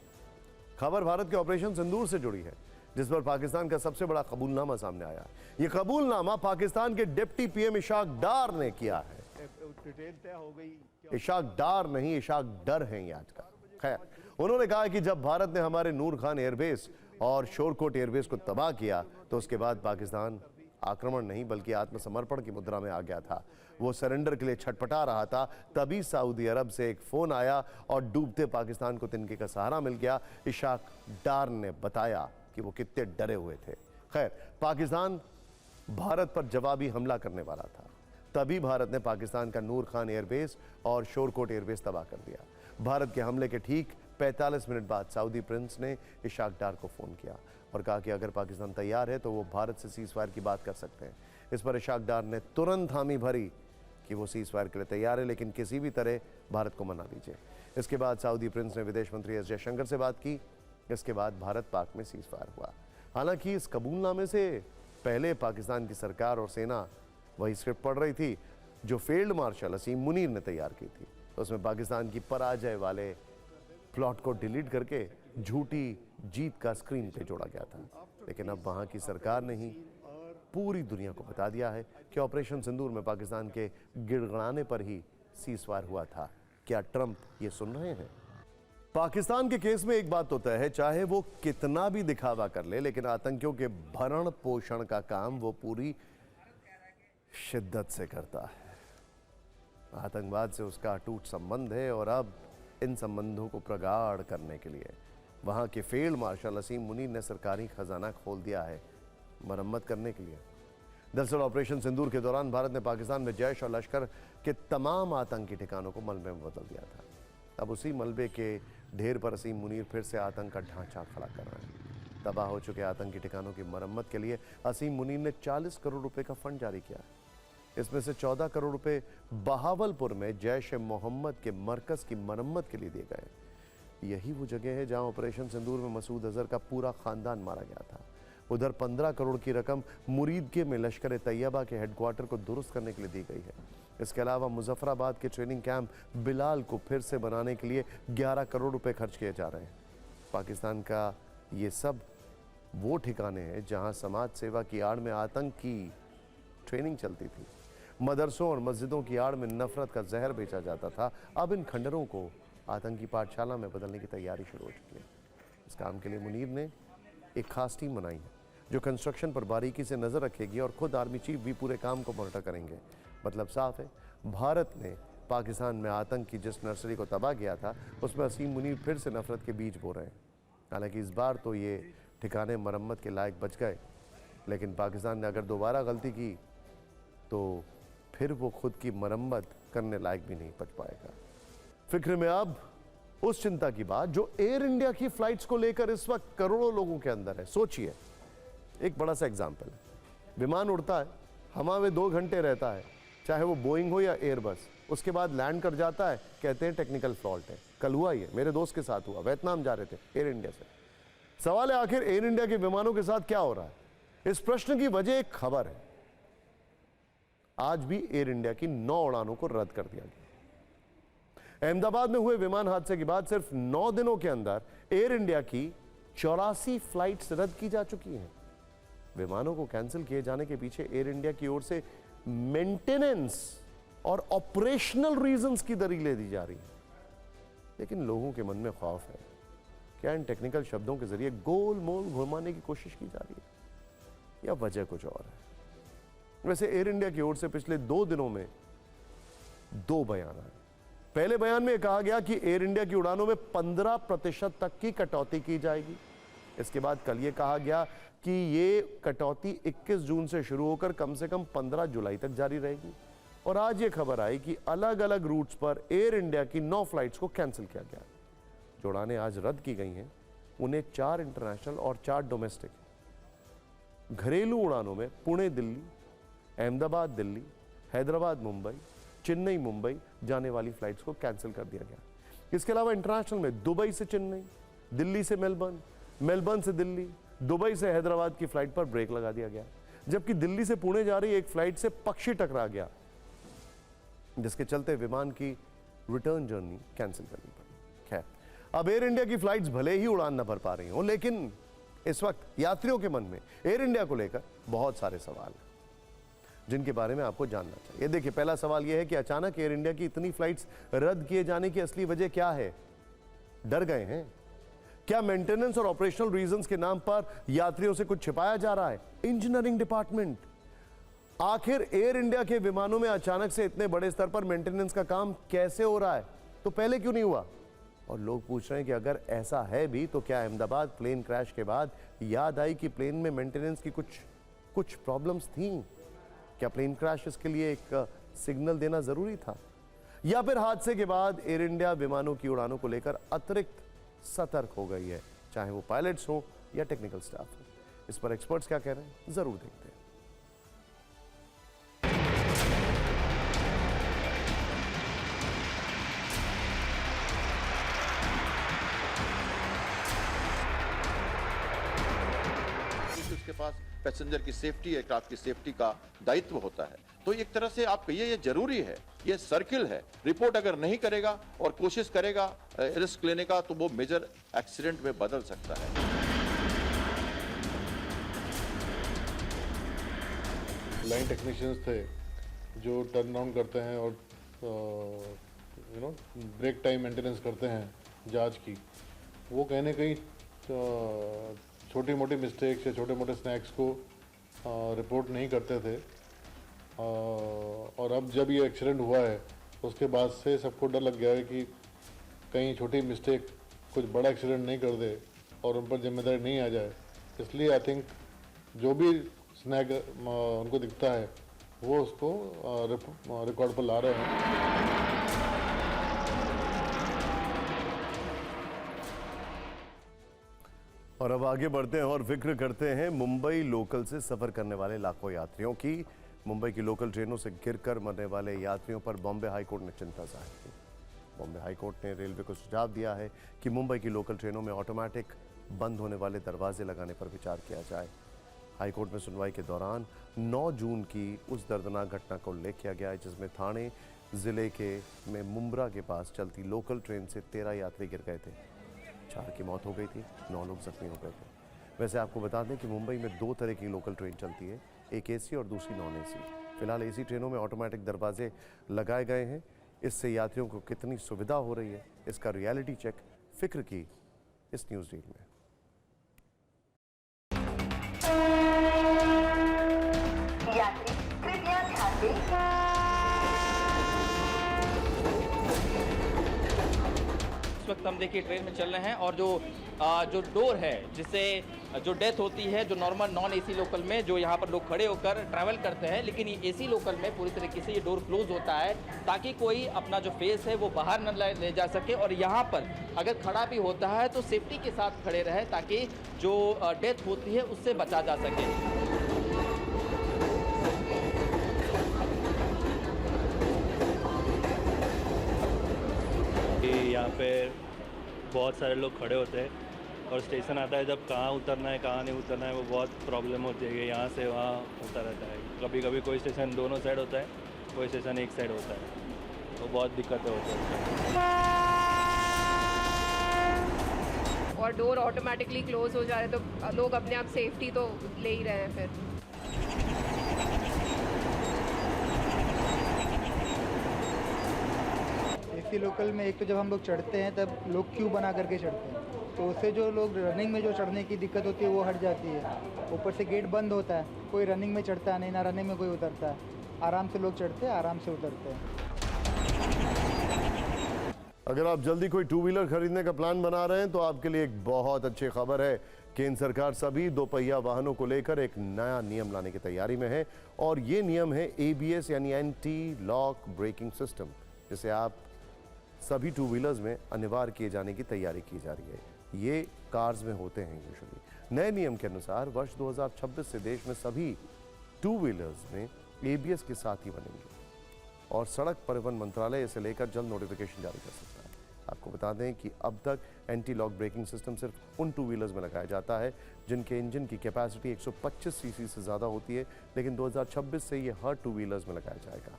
खबर भारत के ऑपरेशन सिंदूर से जुड़ी है, जिस पर पाकिस्तान का सबसे बड़ा कबूलनामा सामने आया। यह कबूलनामा पाकिस्तान के डिप्टी पीएम इशाक डार ने किया है। इशाक डार नहीं, इशाक डर है ये आज का। खैर, उन्होंने कहा कि जब भारत ने हमारे नूर खान एयरबेस और शोरकोट एयरबेस को तबाह किया तो उसके बाद पाकिस्तान आक्रमण नहीं बल्कि आत्मसमर्पण की मुद्रा में आ गया था। वो सरेंडर के लिए छटपटा रहा था, तभी सऊदी अरब से एक फोन आया और डूबते पाकिस्तान को तिनके का सहारा मिल गया। इशाक डार ने बताया कि वो कितने डरे हुए थे। खैर, पाकिस्तान भारत पर जवाबी हमला करने वाला था, तभी भारत ने पाकिस्तान का नूर खान एयरबेस और शोरकोट एयरबेस तबाह कर दिया। भारत के हमले के ठीक 45 मिनट बाद सऊदी प्रिंस ने इशाक डार को फ़ोन किया और कहा कि अगर पाकिस्तान तैयार है तो वो भारत से सीज़फायर की बात कर सकते हैं। इस पर इशाक डार ने तुरंत हामी भरी कि वो सीज़फायर के लिए तैयार है, लेकिन किसी भी तरह भारत को मना लीजिए। इसके बाद सऊदी प्रिंस ने विदेश मंत्री एस जयशंकर से बात की। इसके बाद भारत पाक में सीज़फायर हुआ। हालांकि इस कबूलनामे से पहले पाकिस्तान की सरकार और सेना वही स्क्रिप्ट पढ़ रही थी जो फील्ड मार्शल असीम मुनीर ने तैयार की थी। उसमें पाकिस्तान की पराजय वाले प्लॉट को डिलीट करके झूठी जीत का स्क्रीन पे जोड़ा गया था। लेकिन अब वहां की सरकार ने ही पूरी दुनिया को बता दिया है कि ऑपरेशन सिंदूर में पाकिस्तान के गिड़गड़ाने पर ही सीज़फायर हुआ था। क्या ट्रंप ये सुन रहे हैं? पाकिस्तान के केस में एक बात तो तय है, चाहे वो कितना भी दिखावा कर ले, लेकिन आतंकियों के भरण पोषण का काम वो पूरी शिद्दत से करता है। आतंकवाद से उसका अटूट संबंध है और अब इन संबंधों को प्रगाढ़ करने के लिए वहां के फील्ड मार्शल असीम मुनीर ने सरकारी खजाना खोल दिया है मरम्मत करने के लिए। दरअसल ऑपरेशन सिंदूर के दौरान भारत ने पाकिस्तान में जैश और लश्कर के तमाम आतंकी ठिकानों को मलबे में बदल दिया था। अब उसी मलबे के ढेर पर असीम मुनीर फिर से आतंक का ढांचा खड़ा कर रहे हैं। तबाह हो चुके आतंकी ठिकानों की मरम्मत के लिए असीम मुनीर ने 40 करोड़ रुपए का फंड जारी किया। इसमें से 14 करोड़ रुपए बहावलपुर में जैश ए मोहम्मद के मरकज की मरम्मत के लिए दिए गए। यही वो जगह है जहां ऑपरेशन सिंदूर में मसूद अजहर का पूरा खानदान मारा गया था। उधर 15 करोड़ की रकम मुरीदके में लश्कर तैयबा के हेडक्वार्टर को दुरुस्त करने के लिए दी गई है। इसके अलावा मुजफ्फराबाद के ट्रेनिंग कैंप बिलाल को फिर से बनाने के लिए 11 करोड़ रुपए खर्च किए जा रहे हैं। पाकिस्तान का ये सब वो ठिकाने हैं जहां समाज सेवा की आड़ में आतंक की ट्रेनिंग चलती थी। मदरसों और मस्जिदों की आड़ में नफरत का जहर बेचा जाता था। अब इन खंडरों को आतंकी पाठशाला में बदलने की तैयारी शुरू हो चुकी है। इस काम के लिए मुनीर ने एक खास टीम बनाई है जो कंस्ट्रक्शन पर बारीकी से नज़र रखेगी और खुद आर्मी चीफ भी पूरे काम को मॉनिटर करेंगे। मतलब साफ है, भारत ने पाकिस्तान में आतंक की जिस नर्सरी को तबाह किया था उसमें असीम मुनीर फिर से नफरत के बीज बो रहे हैं। हालांकि इस बार तो ये ठिकाने मरम्मत के लायक बच गए, लेकिन पाकिस्तान ने अगर दोबारा गलती की तो फिर वो खुद की मरम्मत करने लायक भी नहीं बच पाएगा। फिक्र में अब उस चिंता की बात जो एयर इंडिया की फ्लाइट्स को लेकर इस वक्त करोड़ों लोगों के अंदर है। सोचिए, एक बड़ा सा एग्जाम्पल है, विमान उड़ता है, हवा में 2 घंटे रहता है, चाहे वो बोइंग हो या एयरबस, उसके बाद लैंड कर जाता है, कहते हैं टेक्निकल फॉल्ट है। कल हुआ ये, मेरे दोस्त के साथ हुआ, वियतनाम जा रहे थे एयर इंडिया से। सवाल है आखिर एयर इंडिया के विमानों के साथ क्या हो रहा है? इस प्रश्न की वजह एक खबर है, आज भी एयर इंडिया की 9 उड़ानों को रद्द कर दिया गया। अहमदाबाद में हुए विमान हादसे के बाद सिर्फ 9 दिनों के अंदर एयर इंडिया की 84 फ्लाइट्स रद्द की जा चुकी हैं। विमानों को कैंसिल किए जाने के पीछे एयर इंडिया की ओर से मेंटेनेंस और ऑपरेशनल रीजंस की दलीलें दी जा रही है, लेकिन लोगों के मन में खौफ है। क्या इन टेक्निकल शब्दों के जरिए गोल मोल घुमाने की कोशिश की जा रही है या वजह कुछ और है? वैसे एयर इंडिया की ओर से पिछले 2 दिनों में 2 बयान आए। पहले बयान में कहा गया कि एयर इंडिया की उड़ानों में 15% तक की कटौती की जाएगी। इसके बाद कल ये कहा गया कि ये कटौती 21 जून से शुरू होकर कम से कम 15 जुलाई तक जारी रहेगी। और आज ये खबर आई कि अलग अलग रूट्स पर एयर इंडिया की 9 फ्लाइट्स को कैंसिल किया गया। जो उड़ानें आज रद्द की गई हैं उन्हें 4 इंटरनेशनल और 4 डोमेस्टिक। घरेलू उड़ानों में पुणे दिल्ली, अहमदाबाद दिल्ली, हैदराबाद मुंबई, चेन्नई मुंबई जाने वाली फ्लाइट्स को कैंसिल कर दिया गया। इसके अलावा इंटरनेशनल में दुबई से चेन्नई, दिल्ली से मेलबर्न, मेलबर्न से दिल्ली, दुबई से हैदराबाद की फ्लाइट पर ब्रेक लगा दिया गया। जबकि दिल्ली से पुणे जा रही एक फ्लाइट से पक्षी टकरा गया, जिसके चलते विमान की रिटर्न जर्नी कैंसिल करनी पड़ी। खैर, अब एयर इंडिया की फ्लाइट्स भले ही उड़ान न भर पा रही हों, लेकिन इस वक्त यात्रियों के मन में एयर इंडिया को लेकर बहुत सारे सवाल हैं जिनके बारे में आपको जानना चाहिए। देखिए, पहला सवाल यह है कि अचानक एयर इंडिया की इतनी फ्लाइट्स रद्द किए जाने की असली वजह क्या है? डर गए हैं? क्या मेंटेनेंस और ऑपरेशनल रीजंस के नाम पर यात्रियों से कुछ छिपाया जा रहा है? इंजीनियरिंग डिपार्टमेंट आखिर एयर इंडिया के विमानों में अचानक से इतने बड़े स्तर पर मेंटेनेंस का काम कैसे हो रहा है, तो पहले क्यों नहीं हुआ? और लोग पूछ रहे हैं कि अगर ऐसा है भी तो क्या अहमदाबाद प्लेन क्रैश के बाद याद आई कि प्लेन में मेंटेनेंस की कुछ प्रॉब्लम्स थी? क्या प्लेन क्रैश इसके लिए एक सिग्नल देना जरूरी था? या फिर हादसे के बाद एयर इंडिया विमानों की उड़ानों को लेकर अतिरिक्त सतर्क हो गई है, चाहे वो पायलट्स हो या टेक्निकल स्टाफ हो? इस पर एक्सपर्ट्स क्या कह रहे हैं, जरूर देखते हैं। उसके पास पैसेंजर की सेफ्टी, एयरक्राफ्ट की सेफ्टी का दायित्व होता है। तो एक तरह से आप कहिए ये जरूरी है, ये सर्किल है। रिपोर्ट अगर नहीं करेगा और कोशिश करेगा रिस्क लेने का तो वो मेजर एक्सीडेंट में बदल सकता है। लाइन टेक्नीशियंस थे जो टर्न अराउंड करते हैं और ब्रेक टाइम मेंटेनेंस करते हैं जहाज की, वो कहीं ना कहीं छोटी मोटी मिस्टेक्स या छोटे मोटे स्नैक्स को रिपोर्ट नहीं करते थे। और अब जब ये एक्सीडेंट हुआ है उसके बाद से सबको डर लग गया है कि कहीं छोटी मिस्टेक कुछ बड़ा एक्सीडेंट नहीं कर दे और उन पर जिम्मेदारी नहीं आ जाए। इसलिए आई थिंक जो भी स्नैक उनको दिखता है वो उसको रिकॉर्ड पर ला रहे हैं। और अब आगे बढ़ते हैं और जिक्र करते हैं मुंबई लोकल से सफर करने वाले लाखों यात्रियों की। मुंबई की लोकल ट्रेनों से गिरकर मरने वाले यात्रियों पर बॉम्बे हाईकोर्ट ने चिंता जाहिर की। बॉम्बे हाईकोर्ट ने रेलवे को सुझाव दिया है कि मुंबई की लोकल ट्रेनों में ऑटोमेटिक बंद होने वाले दरवाजे लगाने पर विचार किया जाए। हाईकोर्ट में सुनवाई के दौरान 9 जून की उस दर्दनाक घटना का उल्लेख किया गया है जिसमें थाने जिले में मुंब्रा के पास चलती लोकल ट्रेन से 13 यात्री गिर गए थे। 4 की मौत हो गई थी, 9 लोग जख्मी हो गए थे। वैसे आपको बता दें कि मुंबई में 2 तरह की लोकल ट्रेन चलती है, एक एसी और दूसरी नॉन एसी। फिलहाल एसी ट्रेनों में ऑटोमेटिक दरवाजे लगाए गए हैं। इससे यात्रियों को कितनी सुविधा हो रही है, इसका रियलिटी चेक फिक्र की इस न्यूज़ रील में। यात्री कृपया ध्यान दें। इस वक्त हम देखिए ट्रेन में चल रहे हैं और जो डोर है जिससे जो डेथ होती है जो नॉर्मल नॉन एसी लोकल में जो यहाँ पर लोग खड़े होकर ट्रैवल करते हैं, लेकिन ये एसी लोकल में पूरी तरीके से ये डोर क्लोज होता है ताकि कोई अपना जो फेस है वो बाहर न ले जा सके। और यहाँ पर अगर खड़ा भी होता है तो सेफ्टी के साथ खड़े रहे ताकि जो डेथ होती है उससे बचा जा सके। यहाँ पे बहुत सारे लोग खड़े होते हैं और स्टेशन आता है जब कहाँ उतरना है कहाँ नहीं उतरना है वो बहुत प्रॉब्लम होती है। यहाँ से वहाँ होता रहता है। कभी कभी कोई स्टेशन दोनों साइड होता है, कोई स्टेशन एक साइड होता है, तो बहुत दिक्कतें होती हैं। और डोर ऑटोमेटिकली क्लोज हो जा रहे तो लोग अपने आप सेफ्टी तो ले ही रहे हैं फिर। एसी लोकल में एक तो जब हम लोग चढ़ते हैं तब लोग क्यू बना करके चढ़ते हैं, तो उससे जो लोग रनिंग में जो चढ़ने की दिक्कत होती है वो हट जाती है। ऊपर से गेट बंद होता है, कोई रनिंग में चढ़ता नहीं, ना रनिंग में कोई उतरता है। आराम से लोग चढ़ते हैं, आराम से उतरते हैं। अगर आप जल्दी कोई 2 व्हीलर खरीदने का प्लान बना रहे हैं तो आपके लिए एक बहुत अच्छी खबर है। केंद्र सरकार सभी 2 पहिया वाहनों को लेकर एक नया नियम लाने की तैयारी में है और ये नियम है ABS यानी एंटी लॉक ब्रेकिंग सिस्टम, जिसे आप सभी 2 व्हीलर्स में अनिवार्य किए जाने की तैयारी की जा रही है। ये कार्स में होते हैं यूजुअली। नए नियम के अनुसार वर्ष 2026 से देश में सभी 2 व्हीलर्स में ABS के साथ ही बनेंगे और सड़क परिवहन मंत्रालय इसे लेकर जल्द नोटिफिकेशन जारी कर सकता है। आपको बता दें कि अब तक एंटी लॉक ब्रेकिंग सिस्टम सिर्फ उन 2 व्हीलर्स में लगाया जाता है जिनके इंजन की कैपेसिटी 125 सीसी से ज़्यादा होती है, लेकिन 2026 से ये हर 2 व्हीलर्स में लगाया जाएगा।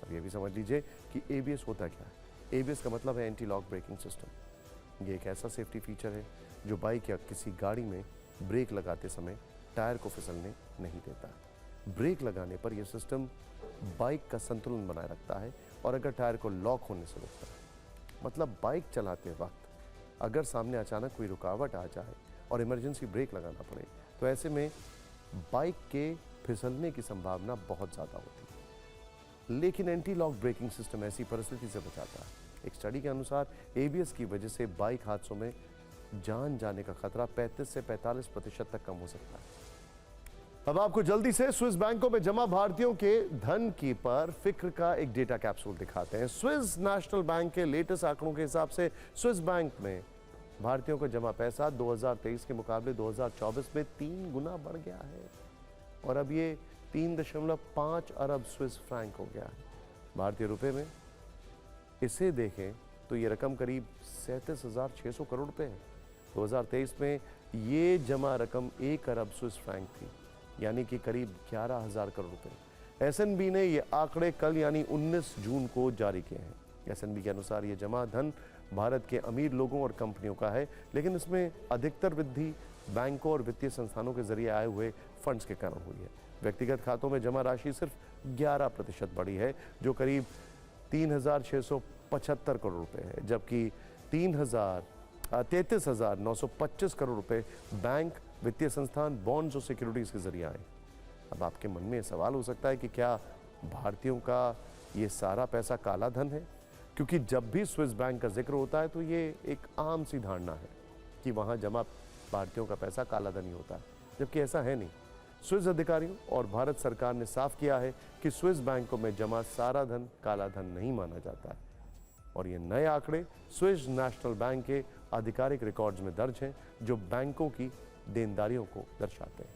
अब ये भी समझ लीजिए कि ABS होता क्या है। ABS का मतलब है एंटी लॉक ब्रेकिंग सिस्टम। ये एक ऐसा सेफ्टी फीचर है जो बाइक या किसी गाड़ी में ब्रेक लगाते समय टायर को फिसलने नहीं देता। ब्रेक लगाने पर यह सिस्टम बाइक का संतुलन बनाए रखता है और अगर टायर को लॉक होने से रोकता है। मतलब बाइक चलाते वक्त अगर सामने अचानक कोई रुकावट आ जाए और इमरजेंसी ब्रेक लगाना पड़े तो ऐसे में बाइक के फिसलने की संभावना बहुत ज़्यादा होती है। लेकिन एंटी लॉक ब्रेकिंग सिस्टम ऐसी परिस्थिति से बचाता है। एक स्टडी के अनुसार एबीएस की वजह से बाइक हादसों में जान जाने का खतरा 35 से 45% तक कम हो सकता है। अब आपको जल्दी से स्विस बैंकों में जमा भारतीयों के धन की पर फिक्र का एक डेटा कैप्सूल दिखाते हैं। स्विस नेशनल बैंक के लेटेस्ट आंकड़ों के हिसाब से स्विस बैंक में भारतीयों का जमा पैसा 2023 के मुकाबले 2024 में 3 गुना बढ़ गया है और अब ये 3.5 अरब स्विस फ्रैंक हो गया है भारतीय रुपए में। इसे देखें तो ये रकम करीब 37,600 करोड़ रुपए है। 2023 में ये जमा रकम 1 अरब स्विस फ्रैंक थी, यानी कि करीब 11,000 करोड़ रुपए। एसएनबी ने ये आंकड़े कल यानी 19 जून को जारी किए हैं। एसएनबी के अनुसार ये जमा धन भारत के अमीर लोगों और कंपनियों का है, लेकिन इसमें अधिकतर वृद्धि बैंकों और वित्तीय संस्थानों के जरिए आए हुए फंड्स के कारण हुई है। व्यक्तिगत खातों में जमा राशि सिर्फ 11% बढ़ी है, जो करीब 3,675 करोड़ रुपए है, जबकि 33,925 करोड़ रुपए बैंक, वित्तीय संस्थान, बॉन्ड्स और सिक्योरिटीज के जरिए आए। अब आपके मन में सवाल हो सकता है कि क्या भारतीयों का ये सारा पैसा काला धन है? क्योंकि जब भी स्विस बैंक का जिक्र होता है तो ये एक आम सी धारणा है कि वहाँ जमा भारतीयों का पैसा काला धन ही होता है, जबकि ऐसा है नहीं। स्विस अधिकारियों और भारत सरकार ने साफ किया है कि स्विस बैंकों में जमा सारा धन काला धन नहीं माना जाता है और ये नए आंकड़े स्विस नेशनल बैंक के आधिकारिक रिकॉर्ड्स में दर्ज हैं, जो बैंकों की देनदारियों को दर्शाते हैं।